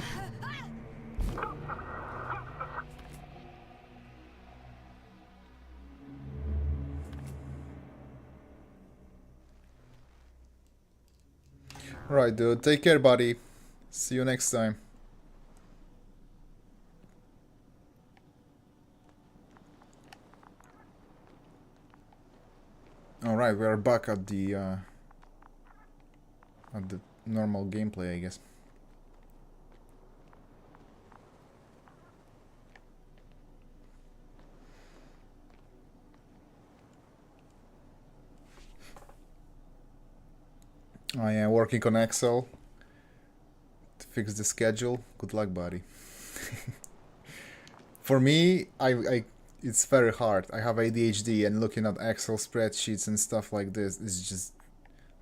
Right, dude. Take care, buddy. See you next time. Alright, we are back at the normal gameplay, I guess. I am working on Excel to fix the schedule. Good luck, buddy. For me, it's very hard. I have ADHD, and looking at Excel spreadsheets and stuff like this is just,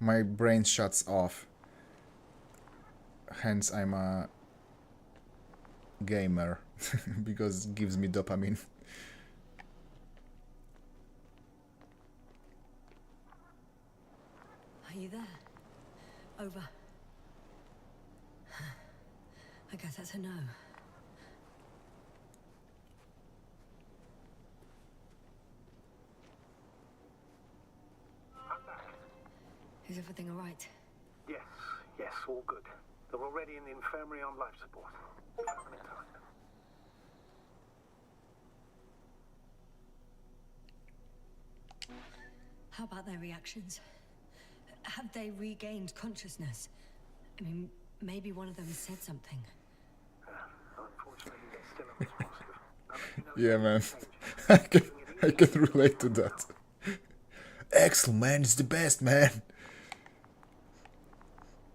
my brain shuts off. Hence, I'm a gamer because it gives me dopamine. Are you there? Over. I guess that's a no. I'm back. Is everything all right? Yes, yes, all good. They're already in the infirmary on life support. 5 minutes time. How about their reactions? Have they regained consciousness? I mean, maybe one of them said something. Unfortunately, they're still unresponsive. Yeah, man. I can relate to that. Excel, man, is the best, man.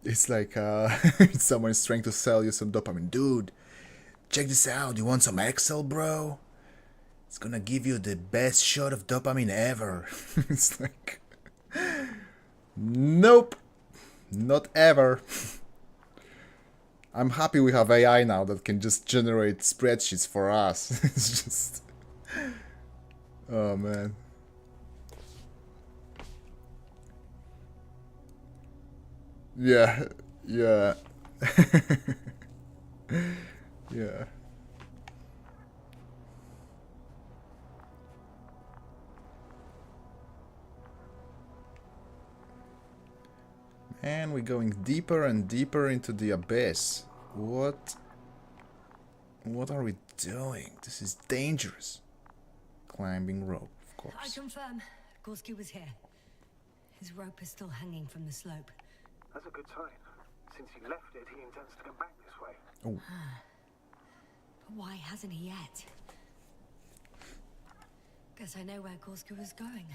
It's like someone's trying to sell you some dopamine. Dude, check this out. You want some Excel, bro? It's gonna give you the best shot of dopamine ever. It's like, nope, not ever. I'm happy we have AI now that can just generate spreadsheets for us. It's just, oh man. Yeah, yeah. Yeah. And we're going deeper and deeper into the abyss. What are we doing? This is dangerous. Climbing rope, of I course. confirm. G.Skill was here. His rope is still hanging from the slope. That's a good sign. Since he left it, he intends to come back this way. Oh, But why hasn't he yet? Guess I know where G.Skill was going.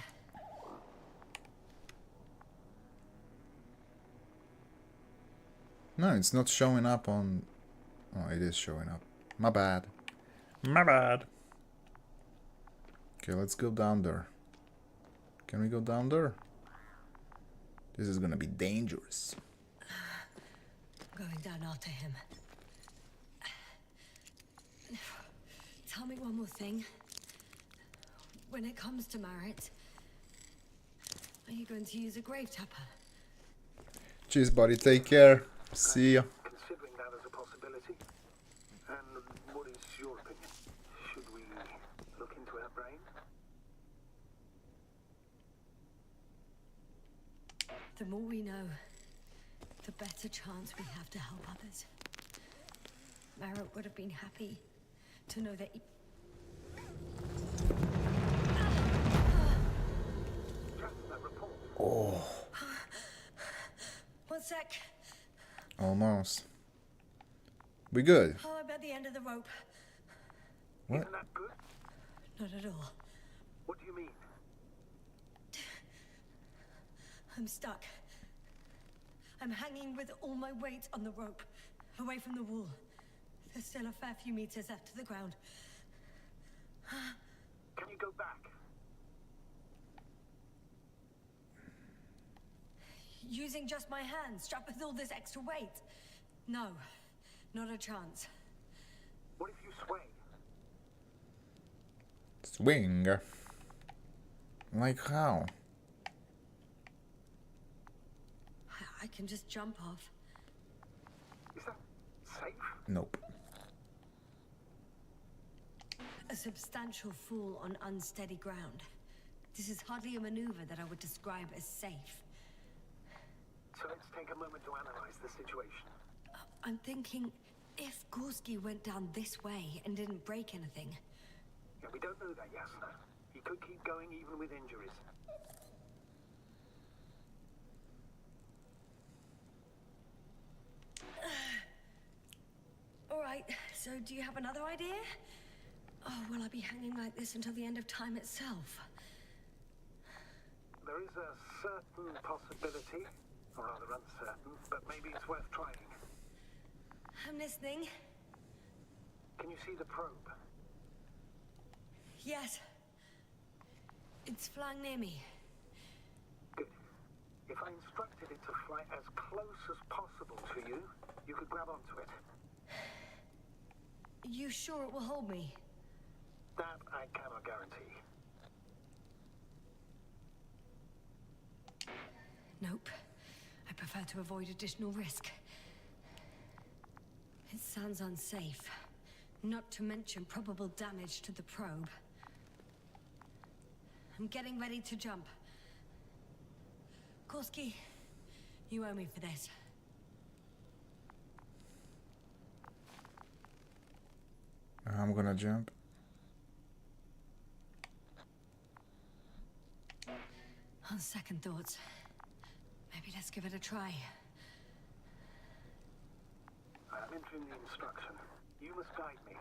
no, it's not showing up on... Oh, it is showing up. My bad. My bad. Okay, let's go down there. Can we go down there? This is gonna be dangerous. Going down after him. Tell me one more thing. When it comes to Marit, are you going to use a grave tapper? Cheers, buddy. Take care. See ya. Considering that as a possibility. And what is your opinion? Should we look into her brain? The more we know, the better chance we have to help others. Marit would have been happy to know that he... Oh, One sec. almost. We good? Oh, I'm at the end of the rope. What? Isn't that good? Not at all. What do you mean? I'm stuck. I'm hanging with all my weight on the rope, away from the wall. There's still a fair few meters left to the ground. Can you go back? Using just my hands, strapped with all this extra weight? No, not a chance. What if you sway? Swing. Like how? I can just jump off. Is that safe? Nope. A substantial fall on unsteady ground. This is hardly a maneuver that I would describe as safe. So let's take a moment to analyze the situation. I'm thinking, if G.Skill went down this way and didn't break anything, Yeah, we don't know that, Yasna. He could keep going even with injuries. So, do you have another idea? Oh, will I be hanging like this until the end of time itself? There is a certain possibility, or rather uncertain, but maybe it's worth trying. I'm listening. Can you see the probe? Yes. It's flying near me. Good. If I instructed it to fly as close as possible to you, you could grab onto it. You sure it will hold me? That I cannot guarantee. Nope. I prefer to avoid additional risk. It sounds unsafe. Not to mention probable damage to the probe. I'm getting ready to jump. G.Skill, you owe me for this. I'm gonna jump. On second thoughts, maybe let's give it a try. I'm entering the instruction. You must guide me.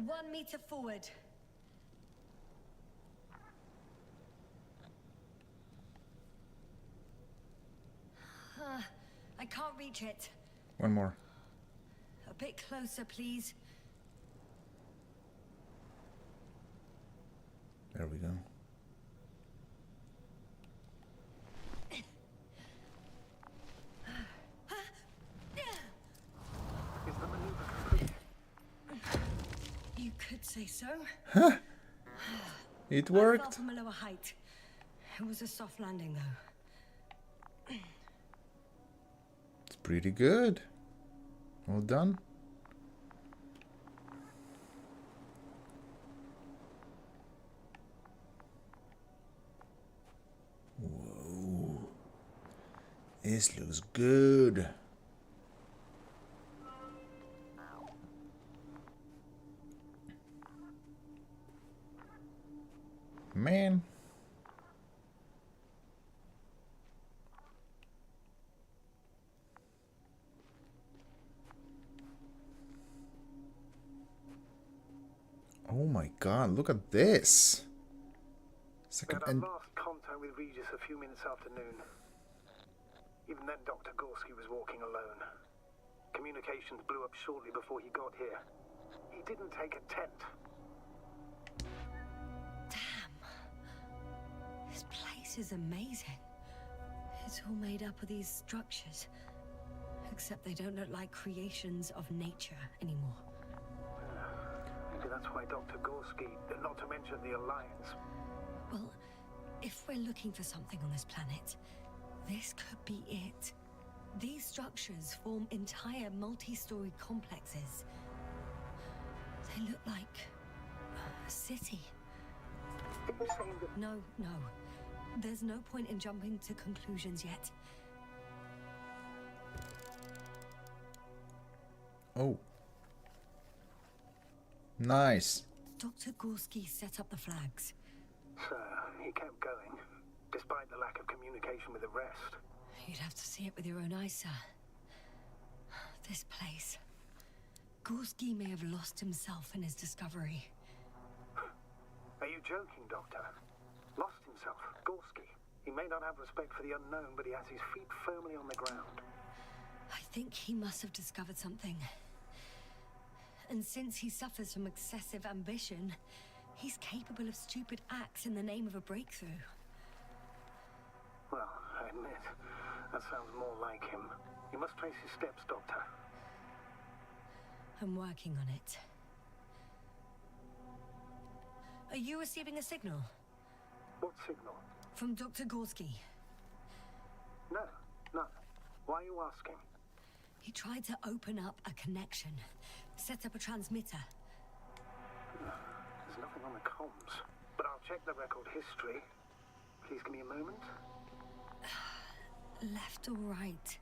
One meter forward. I can't reach it. One more. A bit closer, please. There we go. Is the maneuver complete? You could say so. It I fell worked. from a lower height. It was a soft landing, though. It's pretty good. Well done. Whoa. This looks good. Man. Oh my god, look at this. We had our last contact with Regis a few minutes after noon. Even then, Dr. G.Skill was walking alone. Communications blew up shortly before he got here. He didn't take a tent. Damn. This place is amazing. It's all made up of these structures. Except they don't look like creations of nature anymore. Maybe that's why Dr. G.Skill, not to mention the Alliance. Well, if we're looking for something on this planet, this could be it. These structures form entire multi-story complexes. They look like a city. Are you saying that No. There's no point in jumping to conclusions yet. Oh. Nice. Dr. G.Skill set up the flags. So, he kept going, despite the lack of communication with the rest? You'd have to see it with your own eyes, sir. This place. G.Skill may have lost himself in his discovery. Are you joking, Doctor? Lost himself, G.Skill. He may not have respect for the unknown, but he has his feet firmly on the ground. I think he must have discovered something. And since he suffers from excessive ambition, he's capable of stupid acts in the name of a breakthrough. Well, I admit, that sounds more like him. You must trace his steps, Doctor. I'm working on it. Are you receiving a signal? What signal? From Dr. G.Skill. No, none. Why are you asking? He tried to open up a connection, set up a transmitter. There's nothing on the comms, but I'll check the record history. Please give me a moment. Left or right?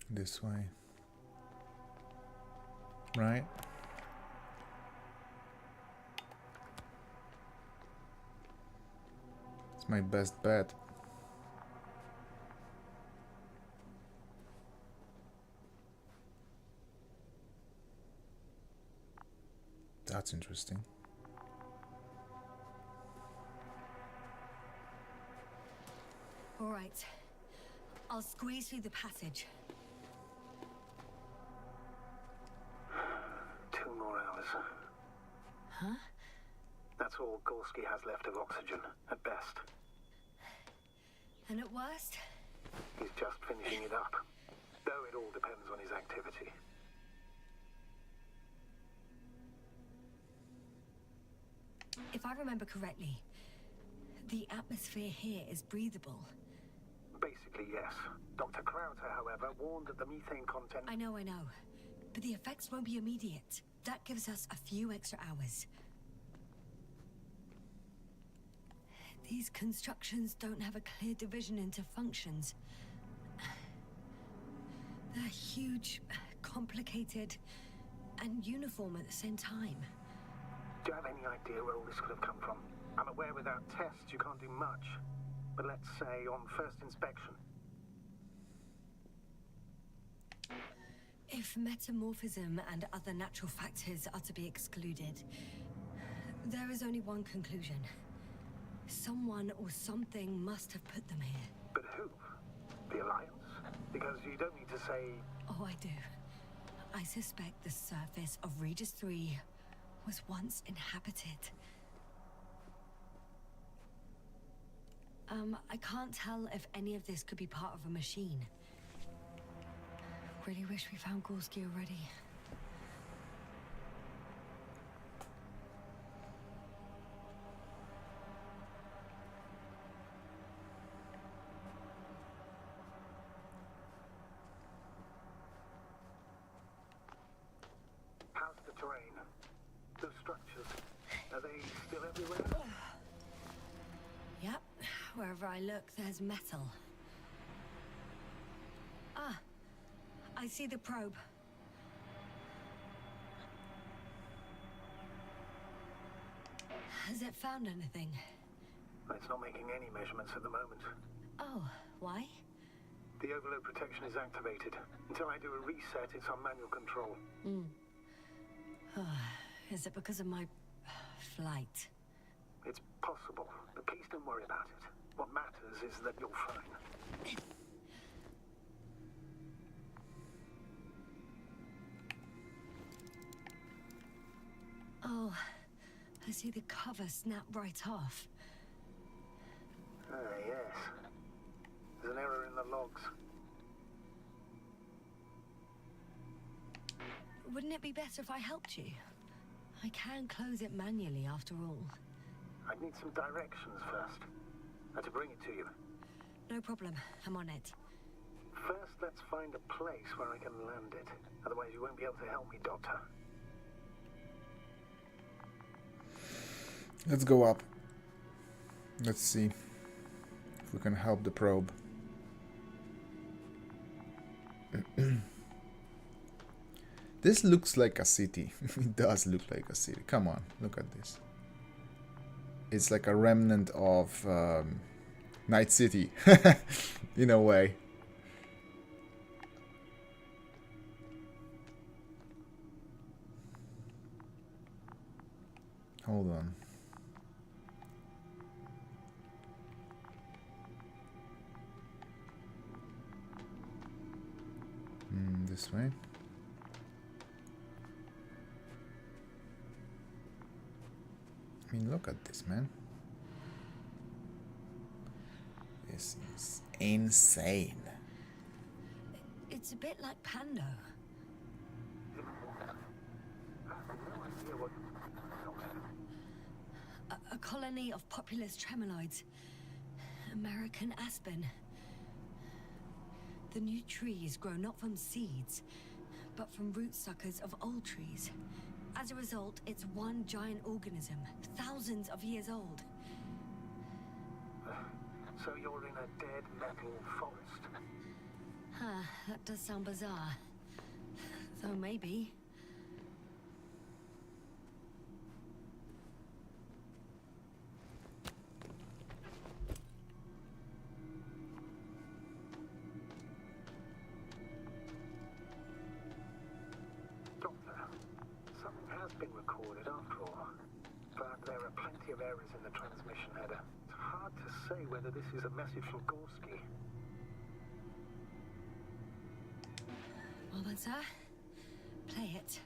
This way. Right? It's my best bet. That's interesting. All right. I'll squeeze through the passage. 2 more hours. Huh? That's all Gorski has left of oxygen, at best. And at worst? He's just finishing it up. Though it all depends on his activity. If I remember correctly, the atmosphere here is breathable. Basically, yes. Dr. Krauter, however, warned that the methane content... I know. But the effects won't be immediate. That gives us a few extra hours. These constructions don't have a clear division into functions. They're huge, complicated, and uniform at the same time. Do you have any idea where all this could have come from? I'm aware without tests you can't do much. But let's say on first inspection. If metamorphism and other natural factors are to be excluded, there is only one conclusion. Someone or something must have put them here. But who? The Alliance? Because you don't need to say... Oh, I do. I suspect the surface of Regis 3 was once inhabited. I can't tell if any of this could be part of a machine. Really wish we found Gorski already. How's the terrain? Those structures, are they still everywhere? Yep, wherever I look, there's metal. Ah, I see the probe. Has it found anything? It's not making any measurements at the moment. Oh, why? The overload protection is activated. Until I do a reset, it's on manual control. Is it because of my flight? It's possible, but please don't worry about it. What matters is that you're fine. Oh, I see the cover snap right off. Ah, yes. There's an error in the logs. Wouldn't it be better if I helped you? I can close it manually after all. I'd need some directions first. To bring it to you. No problem, I'm on it. First, let's find a place where I can land it. Otherwise, you won't be able to help me, Doctor. Let's go up. Let's see if we can help the probe. This looks like a city. It does look like a city. Come on, look at this. It's like a remnant of Night City, in a way. Hold on. This way. I mean, look at this, man. This is insane. It's a bit like Pando. A colony of populous tremeloids. American aspen. The new trees grow not from seeds, but from root suckers of old trees. As a result, it's one giant organism, thousands of years old. So you're in a dead metal forest? Huh, that does sound bizarre. Though maybe. been recorded after all. But there are plenty of errors in the transmission header. It's hard to say whether this is a message from G.Skill. Well then, sir, play it.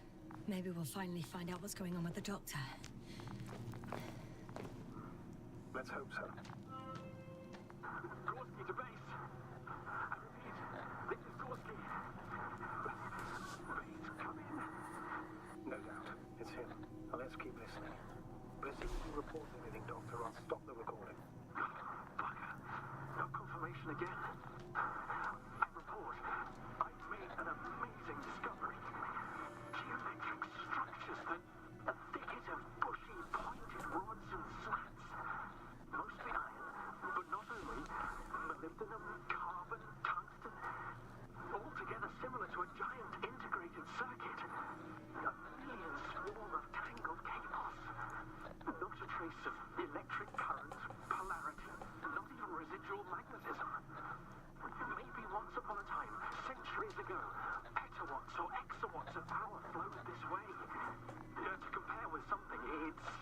Maybe we'll finally find out what's going on with the doctor. Let's hope so. G.Skill to base. I repeat, this is G.Skill. Base, come in. No doubt. It's him. Now let's keep listening. But as soon as he reports anything, Doctor, I'll stop the recording. Bugger. No confirmation again. I report. I've made an amazing discovery. Geometric structures that a thicket of bushy, pointed rods and slats. Mostly iron, but not only. Molybdenum, carbon, tungsten. All together similar to a giant integrated circuit. A million swarm of tangled cables. Not a trace of electric current, polarity, not even residual magnetism. Maybe once upon a time, centuries ago, petawatts or exawatts of power flowed this way. To compare with something,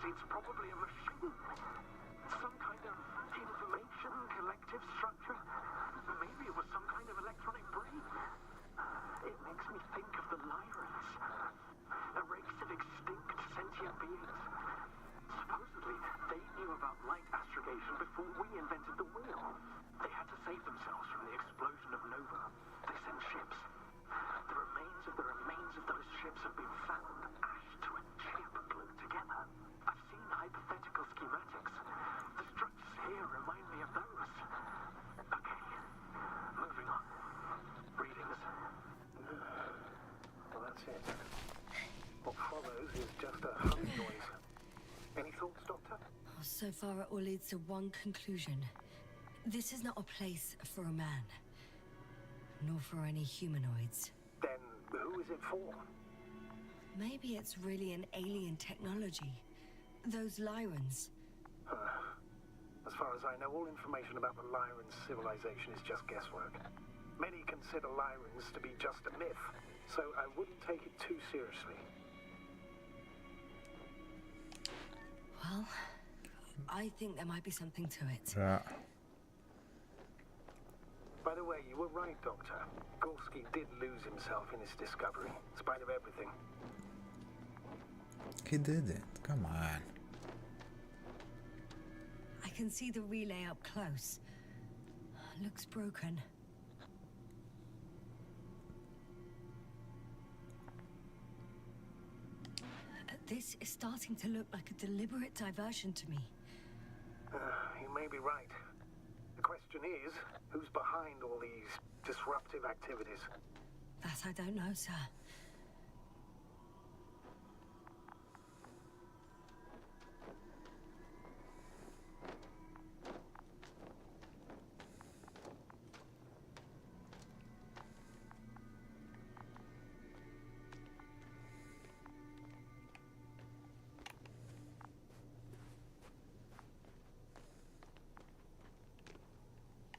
it's probably a machine. Some kind of information collective structure. Maybe it was some kind of electronic brain. It makes me think of the Lyrans, a race of extinct sentient beings. Supposedly, they knew about light astrogation before we invented the wheel. They had to save themselves from the explosion of Nova. They sent ships. The remains of those ships have been found, ash to a chip glued together. I've seen hypothetical schematics. The structures here remind me of those. Okay, moving on. Readings. Well, that's it. What follows is just a humming noise. Any thoughts, Doctor? So far, it all leads to one conclusion. This is not a place for a man, nor for any humanoids. Then who is it for? Maybe it's really an alien technology. Those Lyrans. As far as I know, all information about the Lyran civilization is just guesswork. Many consider Lyrans to be just a myth, so I wouldn't take it too seriously. Well, I think there might be something to it. Yeah. By the way, you were right, Doctor. G.Skill did lose himself in his discovery, in spite of everything. He didn't. Come on. I can see the relay up close. Looks broken. This is starting to look like a deliberate diversion to me. You may be right. The question is, who's behind all these disruptive activities? That I don't know, sir.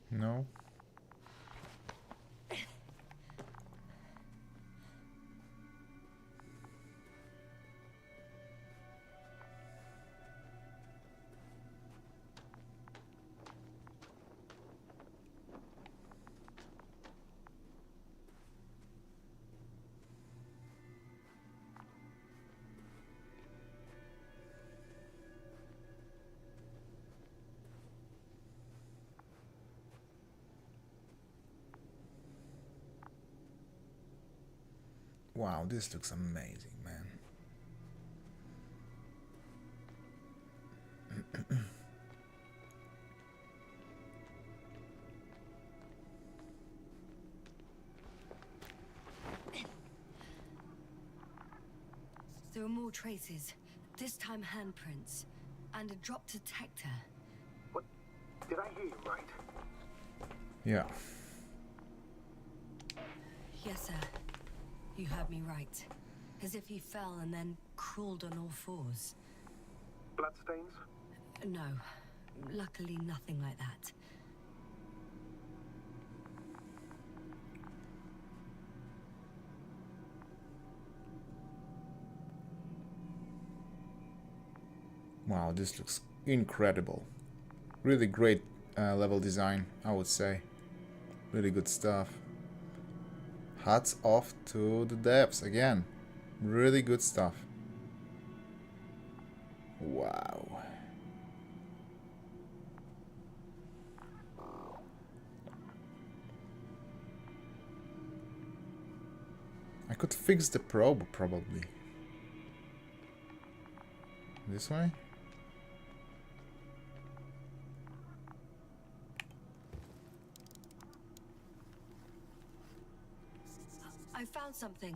No. Wow, this looks amazing, man. There are more traces, this time handprints, and a drop detector. What? Did I hear you right? Yeah. Yes, sir. You heard me right. As if he fell and then crawled on all fours. Bloodstains? No. Luckily, nothing like that. Wow, this looks incredible. Really great level design, I would say. Really good stuff. Hats off to the devs again. Really good stuff. Wow. I could fix the probe probably. This way? I found something.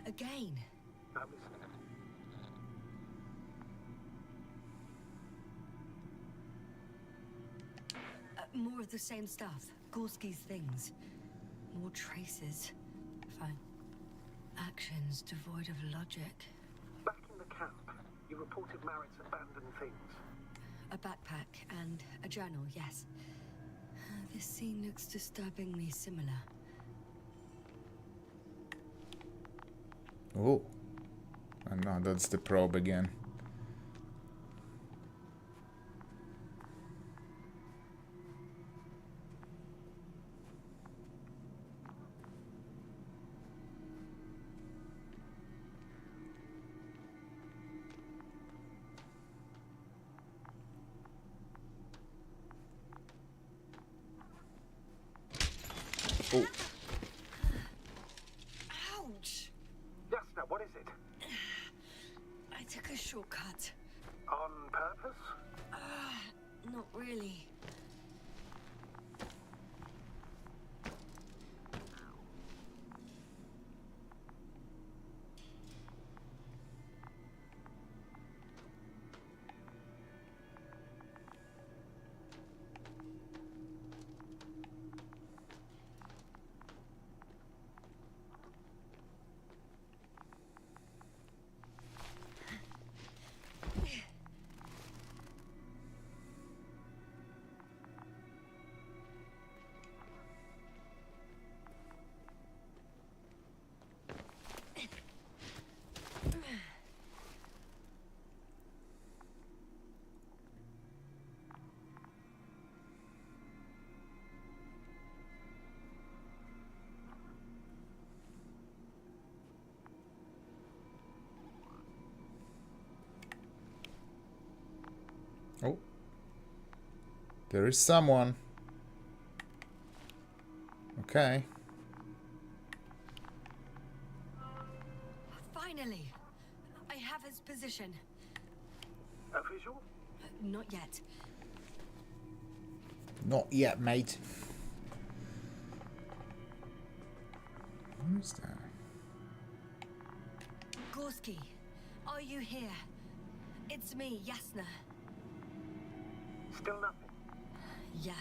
Again. I'm listening. More of the same stuff. Gorski's things. More traces. Fine. Actions devoid of logic. Back in the camp, you reported Marrett's abandoned things. A backpack and a journal, yes. This scene looks disturbingly similar. Oh. And now that's the probe again. Oh. Ouch! Yasna, what is it? I took a shortcut. On purpose? Not really. Oh. There is someone. Okay. Finally! I have his position. A visual? Not yet. Not yet, mate. Who's that? Gorski, are you here? It's me, Yasna. Still nothing. Yeah.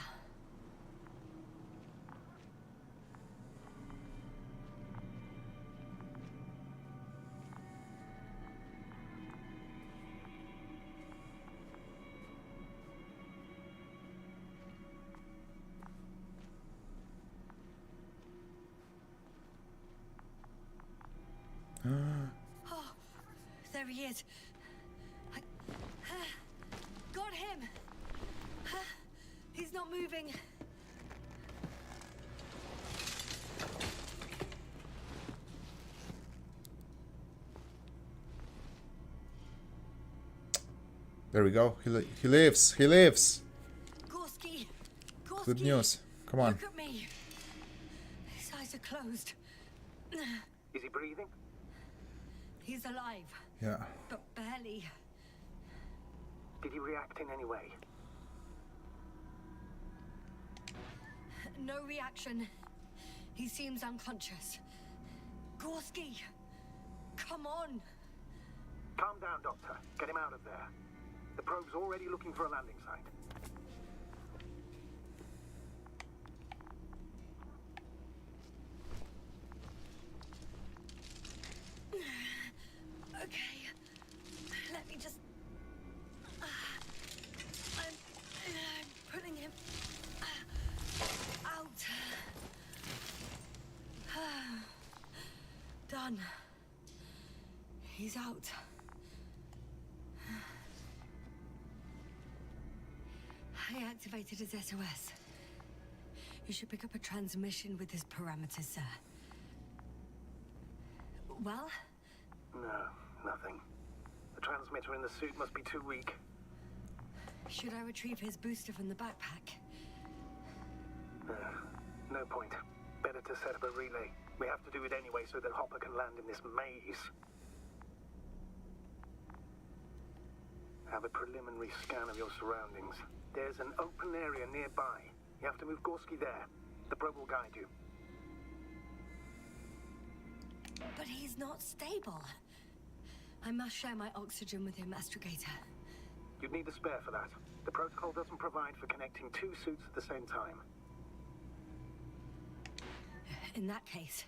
Oh, there he is. Got him. He's not moving. There we go. He lives. He lives. Gorski. Gorski. Good news. Come on. Look at me. His eyes are closed. Is he breathing? He's alive, Yeah. but barely. Did he react in any way? No reaction. He seems unconscious. Gorski, come on. Calm down, Doctor. Get him out of there. The probe's already looking for a landing site. Okay, let me just... I'm putting him out. Done. He's out. I activated his SOS. You should pick up a transmission with his parameters, sir. Well? No, nothing. The transmitter in the suit must be too weak. Should I retrieve his booster from the backpack? No point. Better to set up a relay. We have to do it anyway so that Hopper can land in this maze. Have a preliminary scan of your surroundings. There's an open area nearby. You have to move G.Skill there. The probe will guide you. But he's not stable. I must share my oxygen with him, Astrogator. You'd need a spare for that. The protocol doesn't provide for connecting two suits at the same time. In that case,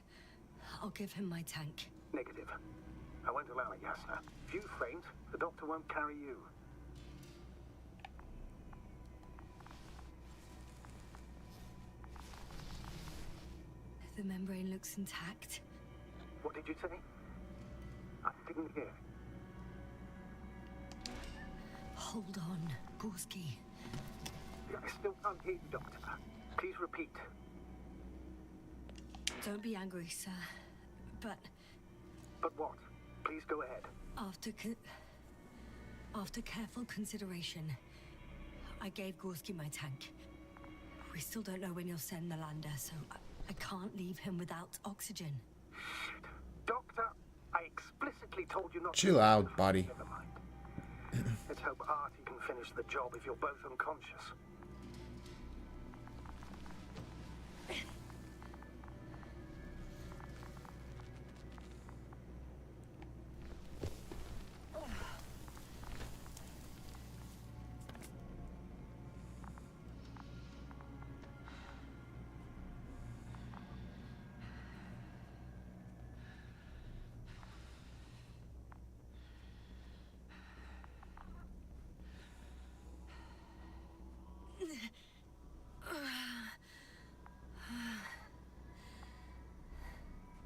I'll give him my tank. Negative. I won't allow it, Yasna. If you faint, the doctor won't carry you. The membrane looks intact. What did you say? I didn't hear. Hold on, G.Skill. I still can't hear you, Doctor. Please repeat. Don't be angry, sir. But But what? Please go ahead. after careful consideration, I gave G.Skill my tank. We still don't know when you'll send the lander, so I can't leave him without oxygen. Shit. Doctor, I explicitly told you not to... Chill out, buddy. Never mind. Let's hope Artie can finish the job if you're both unconscious.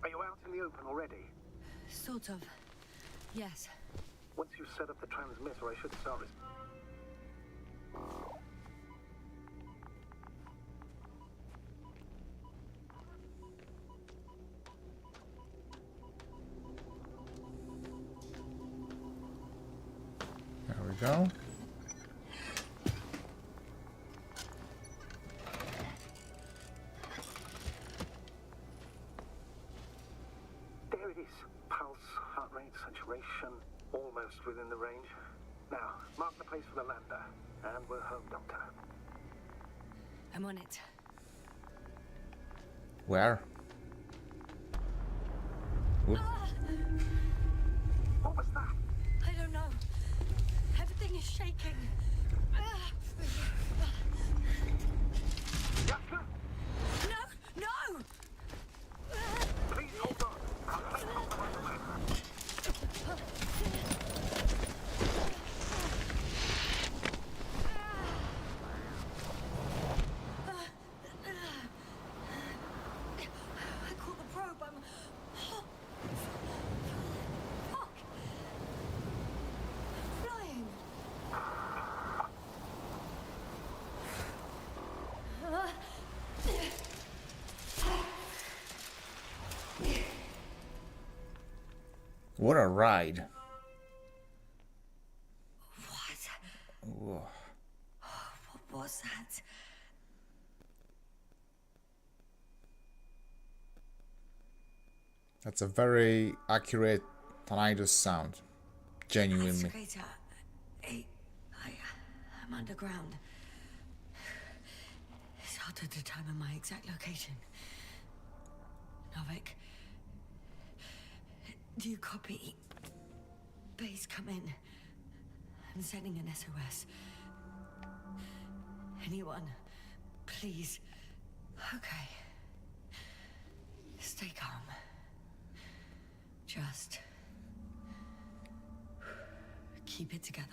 Are you out in the open already? Sort of. Yes. Once you've set up the transmitter, I should start it. There we go. There it is. Pulse, heart rate, saturation, almost within the range. Now, mark the place for the lander. And we're home, Doctor. I'm on it. Where? Whoop. What was that? I don't know. Everything is shaking. Yasna, No! No! please hold on. I'll take Hopper right away. I caught the probe. I'm... Fuck! Flying! What a ride. What? Whoa. What was that? That's a very accurate tinnitus sound. Genuinely. Astrogator, I'm underground. It's hard to determine my exact location. Novik, do you copy? Base, come in. I'm sending an SOS. Anyone, please. Okay. Stay calm. Just keep it together.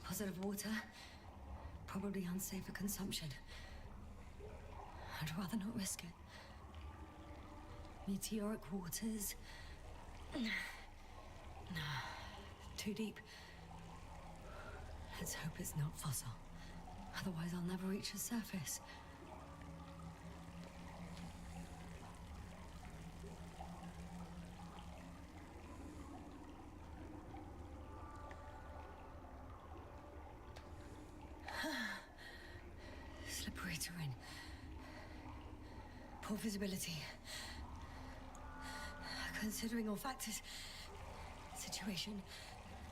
deposit of water. Probably unsafe for consumption. I'd rather not risk it. Meteoric waters. Too deep. Let's hope it's not fossil. Otherwise I'll never reach the surface. Slippery terrain. Poor visibility. Considering all factors, situation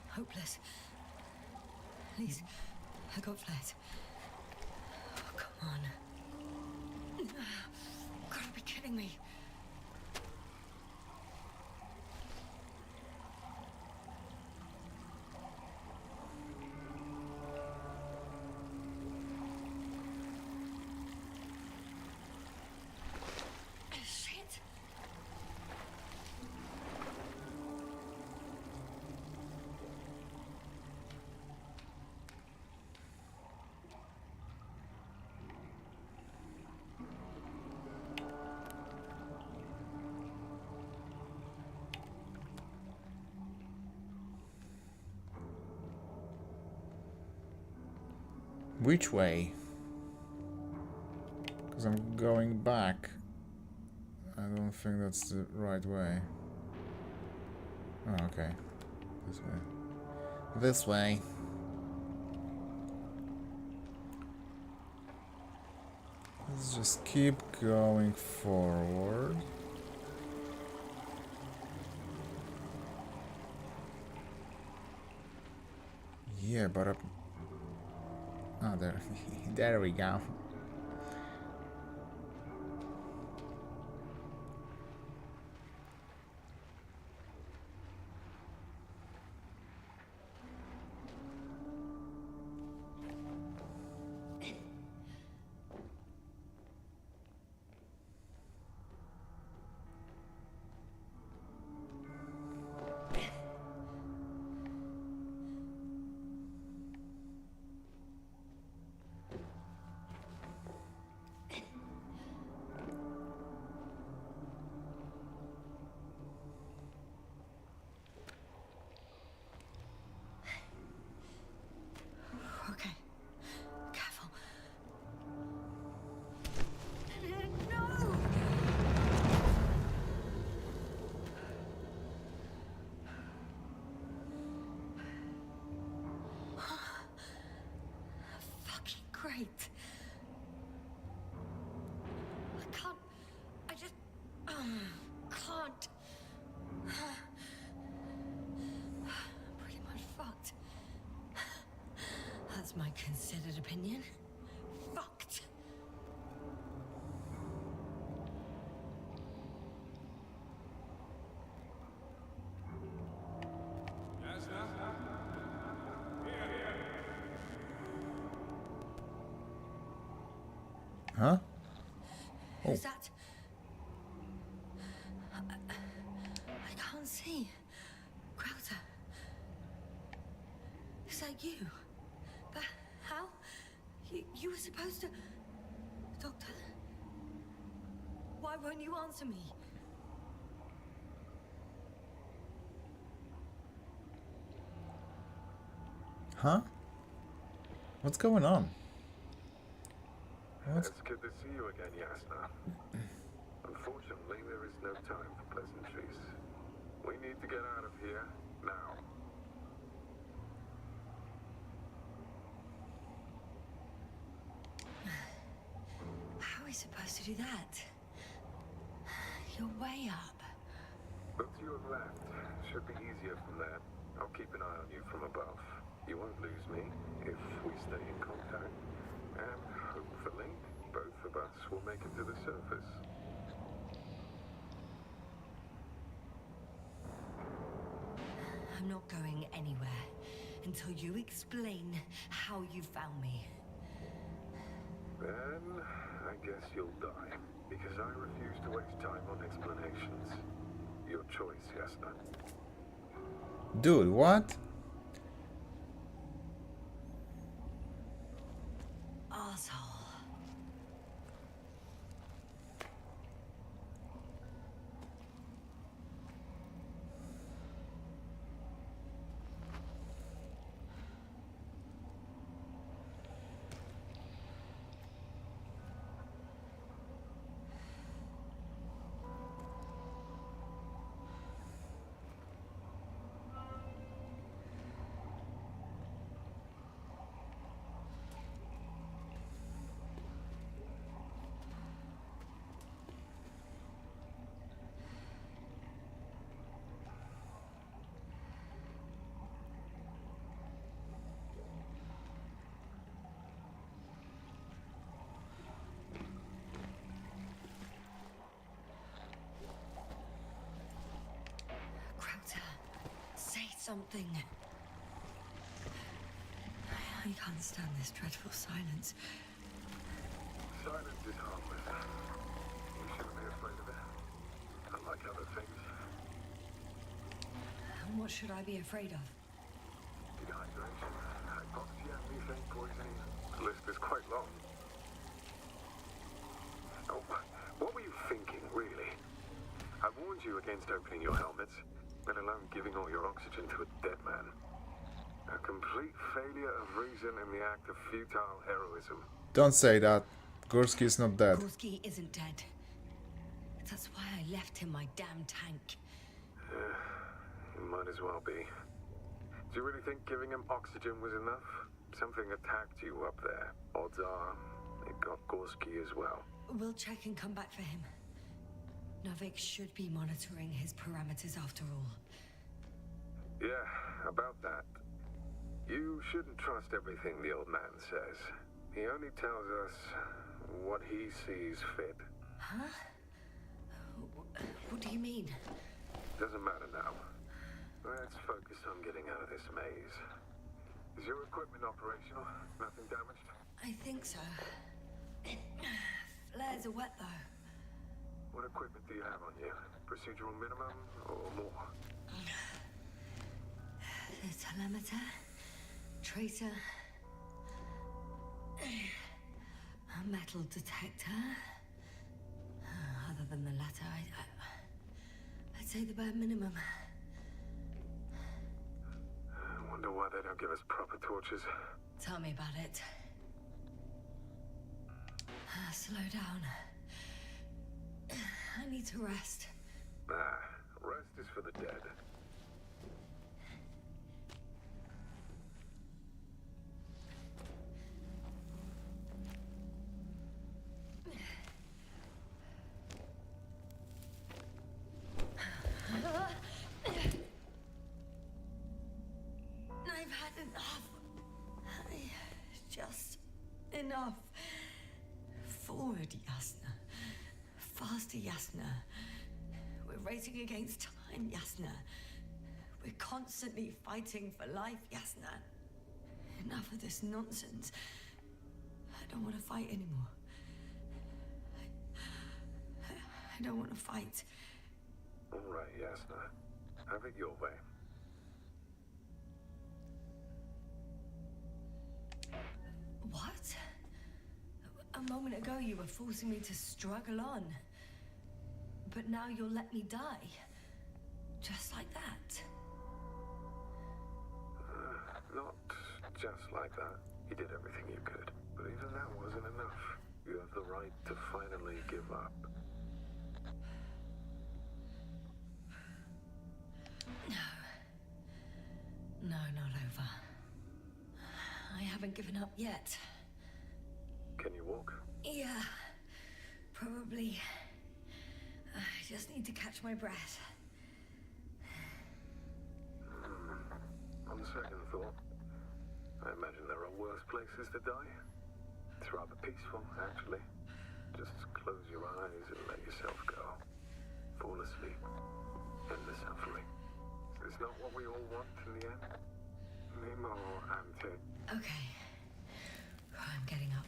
hopeless. Please, I got flares. Oh, come on. Gotta be kidding me. Shit. Which way? Because I'm going back. I don't think that's the right way. Oh, okay. This way. This way. Let's just keep going forward. Yeah, but up. Oh, there. There we go. Okay. Careful. No! Fucking great. I can't. I just. Can't. Pretty much fucked. That's my considered opinion. Fucked. Huh? Who's that? I can't see. Crowther. Is that you? But how? You were supposed to... Doctor? Why won't you answer me? Huh? What's going on? It's good to see you again, Yasna. Unfortunately, there is no time for pleasantries. We need to get out of here now. How are we supposed to do that? You're way up. Look to your left. Should be easier from there. I'll keep an eye on you from above. You won't lose me if we stay in contact. And hopefully, both of us will make it to the surface. I'm not going anywhere until you explain how you found me. Then, I guess you'll die. Because I refuse to waste time on explanations. Your choice, Yasna. Dude, what? asshole. Say something. I can't stand this dreadful silence. Silence is harmless. You shouldn't be afraid of it. Unlike other things. And what should I be afraid of? Dehydration, hypoxia, methane poisoning. The list is quite long. Oh, what were you thinking, really? I warned you against opening your helmets, let alone giving all your oxygen to a dead man. A complete failure of reason in the act of futile heroism. Don't say that. Gorski is not dead. Gorski isn't dead. That's why I left him my damn tank. It might as well be. Do you really think giving him oxygen was enough? Something attacked you up there. Odds are, it got Gorski as well. We'll check and come back for him. Novik should be monitoring his parameters after all. Yeah, about that. You shouldn't trust everything the old man says. He only tells us what he sees fit. Huh? What do you mean? Doesn't matter now. Let's focus on getting out of this maze. Is your equipment operational? Nothing damaged? I think so. Flares are wet though. What equipment do you have on you? Procedural minimum or more? The telemeter, tracer, a metal detector. Other than the latter, I'd say the bare minimum. I wonder why they don't give us proper torches. Tell me about it. Slow down. I need to rest. Rest is for the dead. I've had enough. Just enough. Forward, Yasna. Faster, Yasna. We're racing against time, Yasna. We're constantly fighting for life, Yasna. Enough of this nonsense. I don't want to fight anymore. I don't want to fight. All right, Yasna. Have it your way. What? A moment ago you were forcing me to struggle on. But now you'll let me die. Just like that. Not just like that. You did everything you could. But even that wasn't enough. You have the right to finally give up. No, not over. I haven't given up yet. Can you walk? Yeah, probably. I just need to catch my breath. On second thought, I imagine there are worse places to die. It's rather peaceful, actually. Just close your eyes and let yourself go. Fall asleep. End the suffering. It's not what we all want in the end. Nemo ante. Okay. I'm getting up.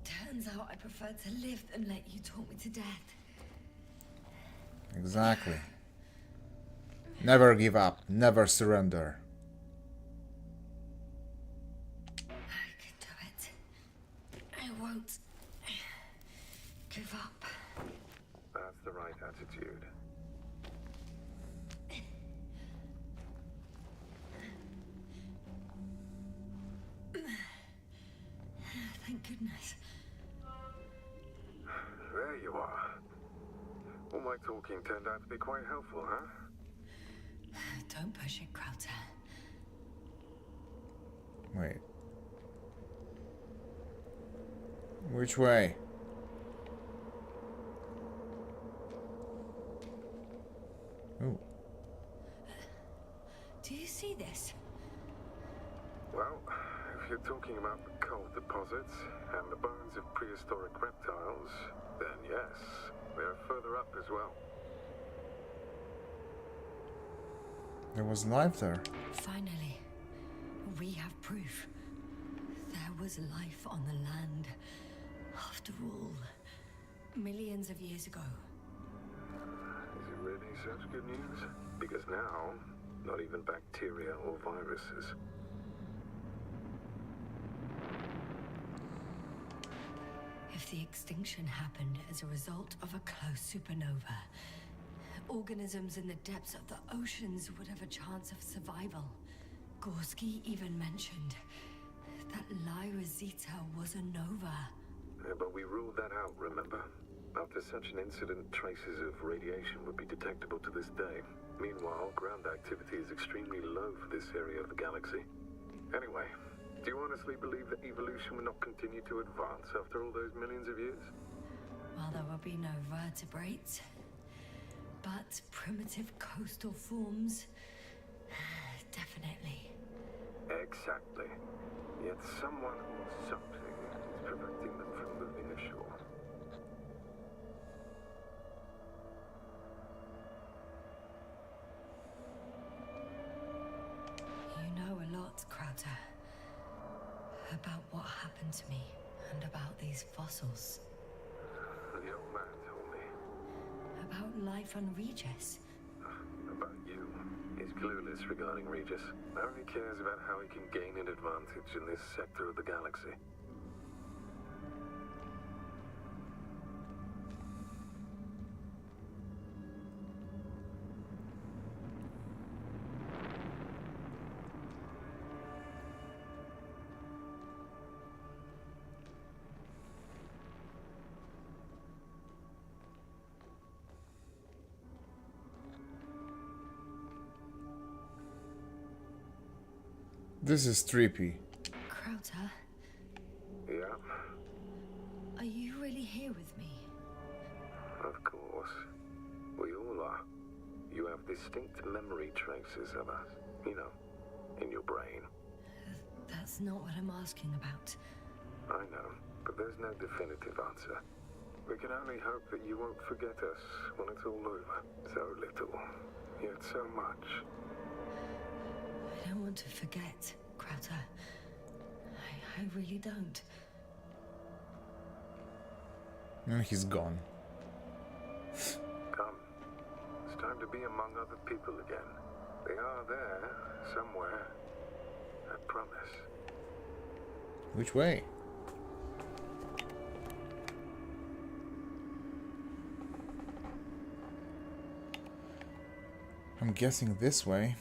Turns out I prefer to live than let you talk me to death. Exactly. Never give up. Never surrender. I can do it. right attitude. Thank goodness. There you are. All my talking turned out to be quite helpful, huh? Don't push it, Krauter. Wait. Which way? Ooh. Do you see this? Well, if you're talking about the coal deposits and the bones of prehistoric reptiles, then yes, they're further up as well. There was life there. Finally, we have proof. There was life on the land. After all, millions of years ago. Is it really such good news? Because now, not even bacteria or viruses. If the extinction happened as a result of a close supernova, organisms in the depths of the oceans would have a chance of survival. Gorski even mentioned that Lyra Zeta was a nova. Yeah, but we ruled that out, remember? After such an incident, traces of radiation would be detectable to this day. Meanwhile, ground activity is extremely low for this area of the galaxy. Anyway, do you honestly believe that evolution will not continue to advance after all those millions of years? Well, there will be no vertebrates, but primitive coastal forms, definitely. Exactly. Yet someone or something is preventing them from moving ashore. You know a lot, Krauter, about what happened to me and about these fossils. The old man told me. About life on Regis. About you. He's clueless regarding Regis. Only cares about how he can gain an advantage in this sector of the galaxy. This is trippy. Krauter, Yeah, are you really here with me? of course. We all are. You have distinct memory traces of us. You know, in your brain. That's not what I'm asking about. I know, but there's no definitive answer. We can only hope that you won't forget us when it's all over. So little, yet so much. I don't want to forget, Krauter. I really don't. And he's gone. Come. It's time to be among other people again. They are there, somewhere. I promise. Which way? I'm guessing this way.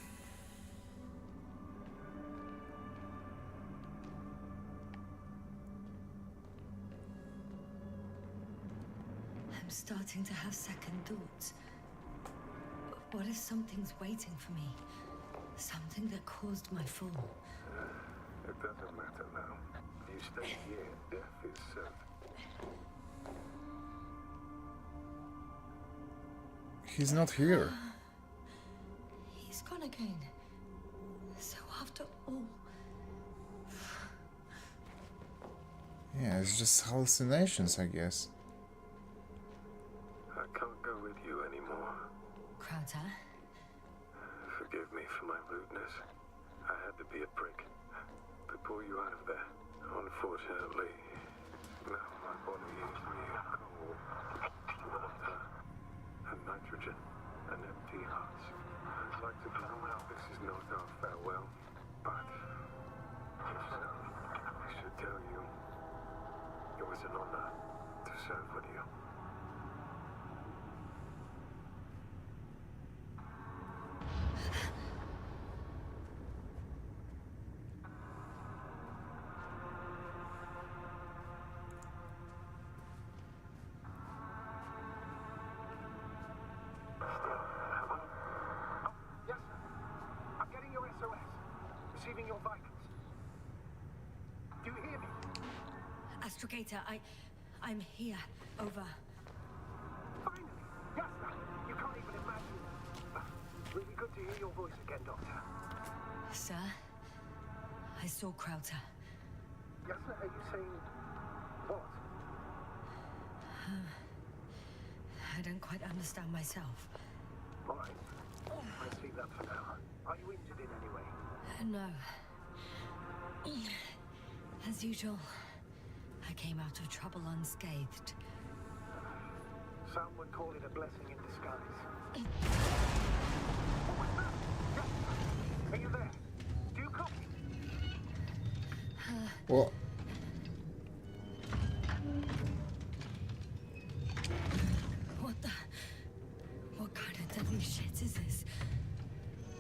I'm starting to have second thoughts. What if something's waiting for me? Something that caused my fall? It doesn't matter now. If you stay here, death is certain. He's not here. He's gone again. So after all... Yeah, it's just hallucinations, I guess. I can't go with you anymore. Krauter? Forgive me for my rudeness. I had to be a prick. To pull you out of there. Unfortunately, now my body is mere coal, water, and nitrogen, and empty hearts. I'd like to tell now this is not our farewell, but if so, I should tell you, it was an honor to serve with you. Yes, sir. I'm getting your SOS. Receiving your vitals. Do you hear me? Astrogator, I'm here. Over. Finally! Yes, sir. You can't even imagine. Really good to hear your voice again, Doctor. Sir, I saw Krauter. Yes, sir. Are you saying what? I don't quite understand myself. All right. Let's leave that for now. Are you injured in any way? No. As usual, I came out of trouble unscathed. Some would call it a blessing in disguise. Are you there? Do you copy? Well, What kind of deadly shit is this?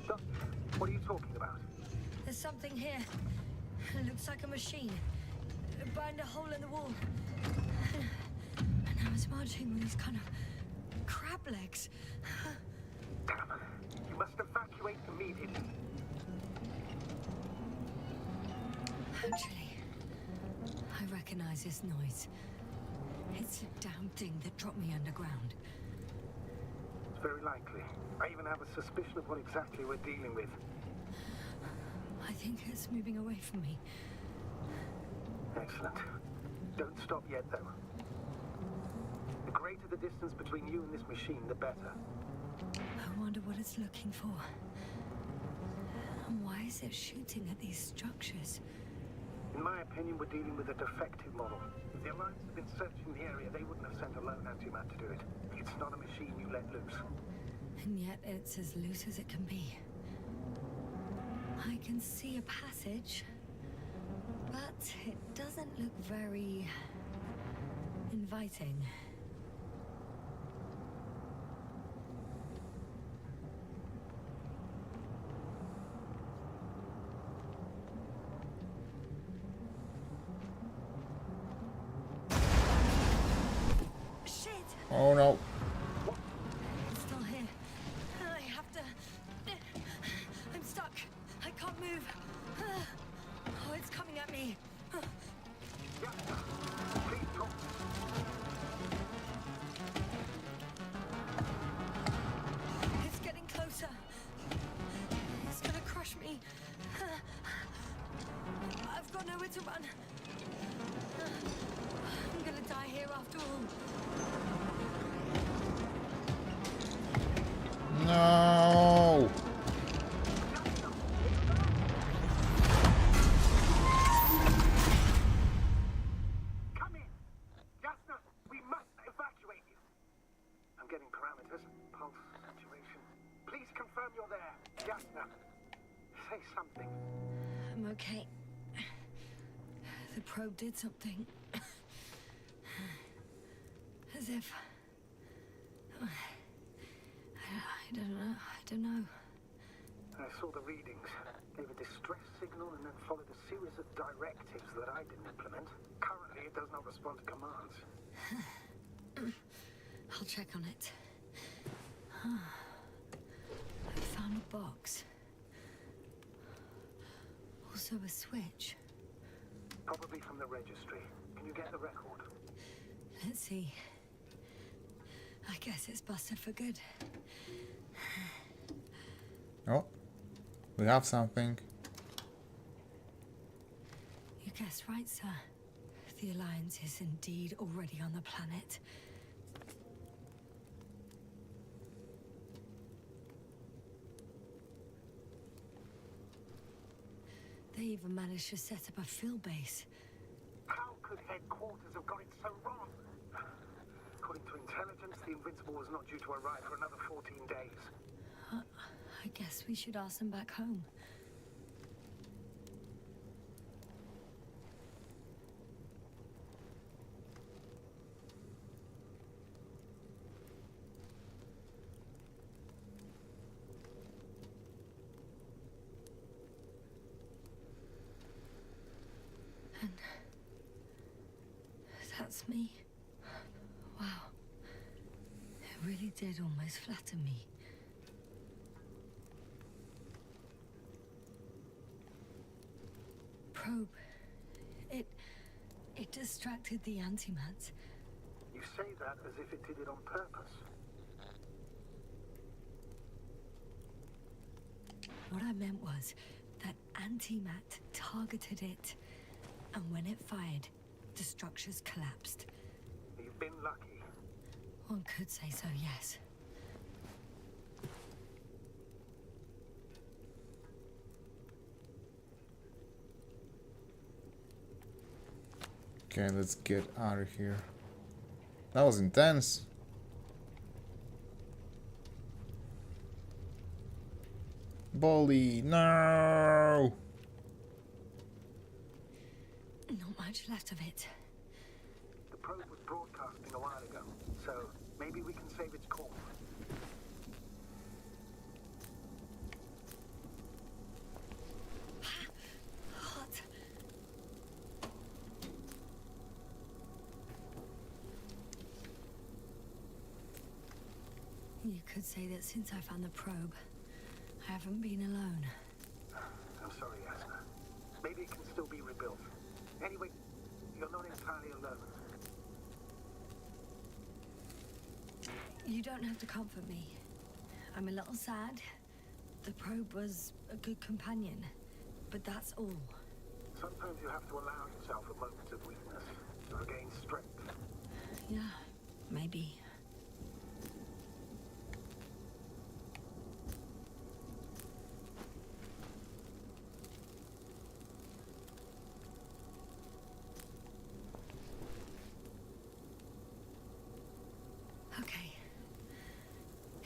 Doctor, what are you talking about? There's something here. It looks like a machine. Burned a hole in the wall. And now it's marching with these kind of crab legs. Damn. You must evacuate immediately. Actually, I recognize this noise. It's a damn thing that dropped me underground. It's very likely. I even have a suspicion of what exactly we're dealing with. I think it's moving away from me. Excellent. Don't stop yet, though. The greater the distance between you and this machine, the better. I wonder what it's looking for. And why is it shooting at these structures? In my opinion, we're dealing with a defective model. If the Alliance had been searching the area, they wouldn't have sent a lone anti-mat to do it. It's not a machine you let loose. And yet it's as loose as it can be. I can see a passage, but it doesn't look very inviting. Shit! oh no. It's still here. I have to... I'm stuck. I can't move. Oh, it's coming at me. Yes, sir. Please talk. It's getting closer. It's gonna crush me. I've got nowhere to run. I'm gonna die here after all. No. Come in. Jasna, we must evacuate you. I'm getting parameters. Pulse, saturation. Please confirm you're there. Jasna, say something. I'm okay. The probe did something. As if... I don't know. I saw the readings. Gave a distress signal and then followed a series of directives that I didn't implement. Currently, it does not respond to commands. I'll check on it. I found a box. Also a switch. Probably from the registry. Can you get the record? Let's see. I guess it's busted for good. Oh, we have something. You guessed right, sir. The Alliance is indeed already on the planet. They even managed to set up a field base. How could headquarters have got it so wrong? According to intelligence, the Invincible was not due to arrive for another 14 days. I guess we should ask them back home. that's me. Wow. It really did almost flatter me. Probe. It distracted the antimat. You say that as if it did it on purpose. What I meant was that antimat targeted it, and when it fired, the structures collapsed. You've been lucky. One could say so, yes. Okay, let's get out of here. That was intense. Bully, no! Not much left of it. The probe was broadcasting a while ago, so maybe we can save its call. Hot. You could say that since I found the probe, I haven't been alone. I'm sorry, Asna. Maybe it can still be rebuilt. Anyway, you're not entirely alone. You don't have to comfort me. I'm a little sad. The probe was a good companion, but that's all. Sometimes you have to allow yourself a moment of weakness to regain strength. Yeah, maybe. Okay.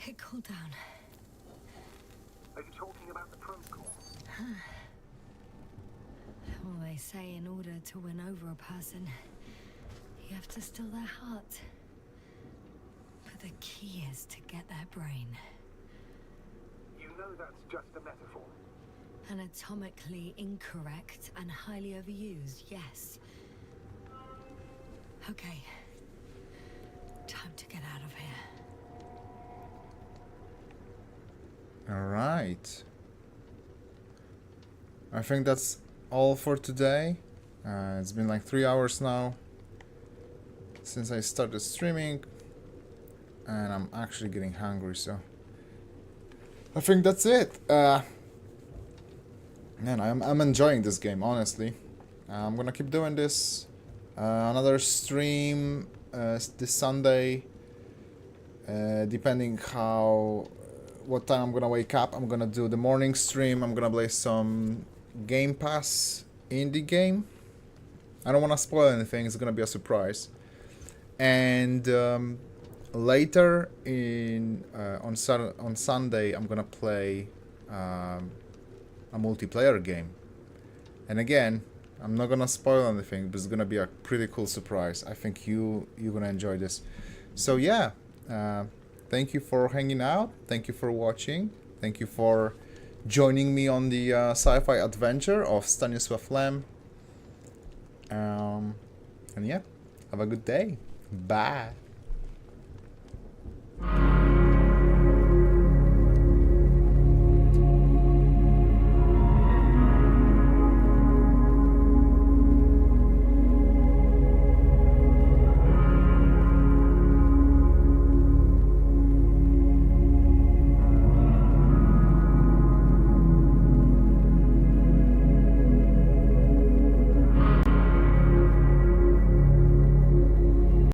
It cooled down. Are you talking about the probe call? Well, they say in order to win over a person, you have to steal their heart. But the key is to get their brain. You know that's just a metaphor. Anatomically incorrect and highly overused, yes. Okay. Time to get out of here. Alright. I think that's all for today. It's been like 3 hours now since I started streaming, and I'm actually getting hungry, so I think that's it. Man, I'm enjoying this game, honestly. I'm gonna keep doing this. Another stream this Sunday, depending what time I'm gonna wake up. I'm gonna do the morning stream. I'm gonna play some Game Pass indie game. I don't want to spoil anything. It's gonna be a surprise. And later on Sunday, I'm gonna play a multiplayer game. And again, I'm not gonna spoil anything, but it's gonna be a pretty cool surprise. I think you're gonna enjoy this. So yeah, thank you for hanging out. Thank you for watching. Thank you for joining me on the sci-fi adventure of Stanislaw Lem. And yeah, have a good day. Bye.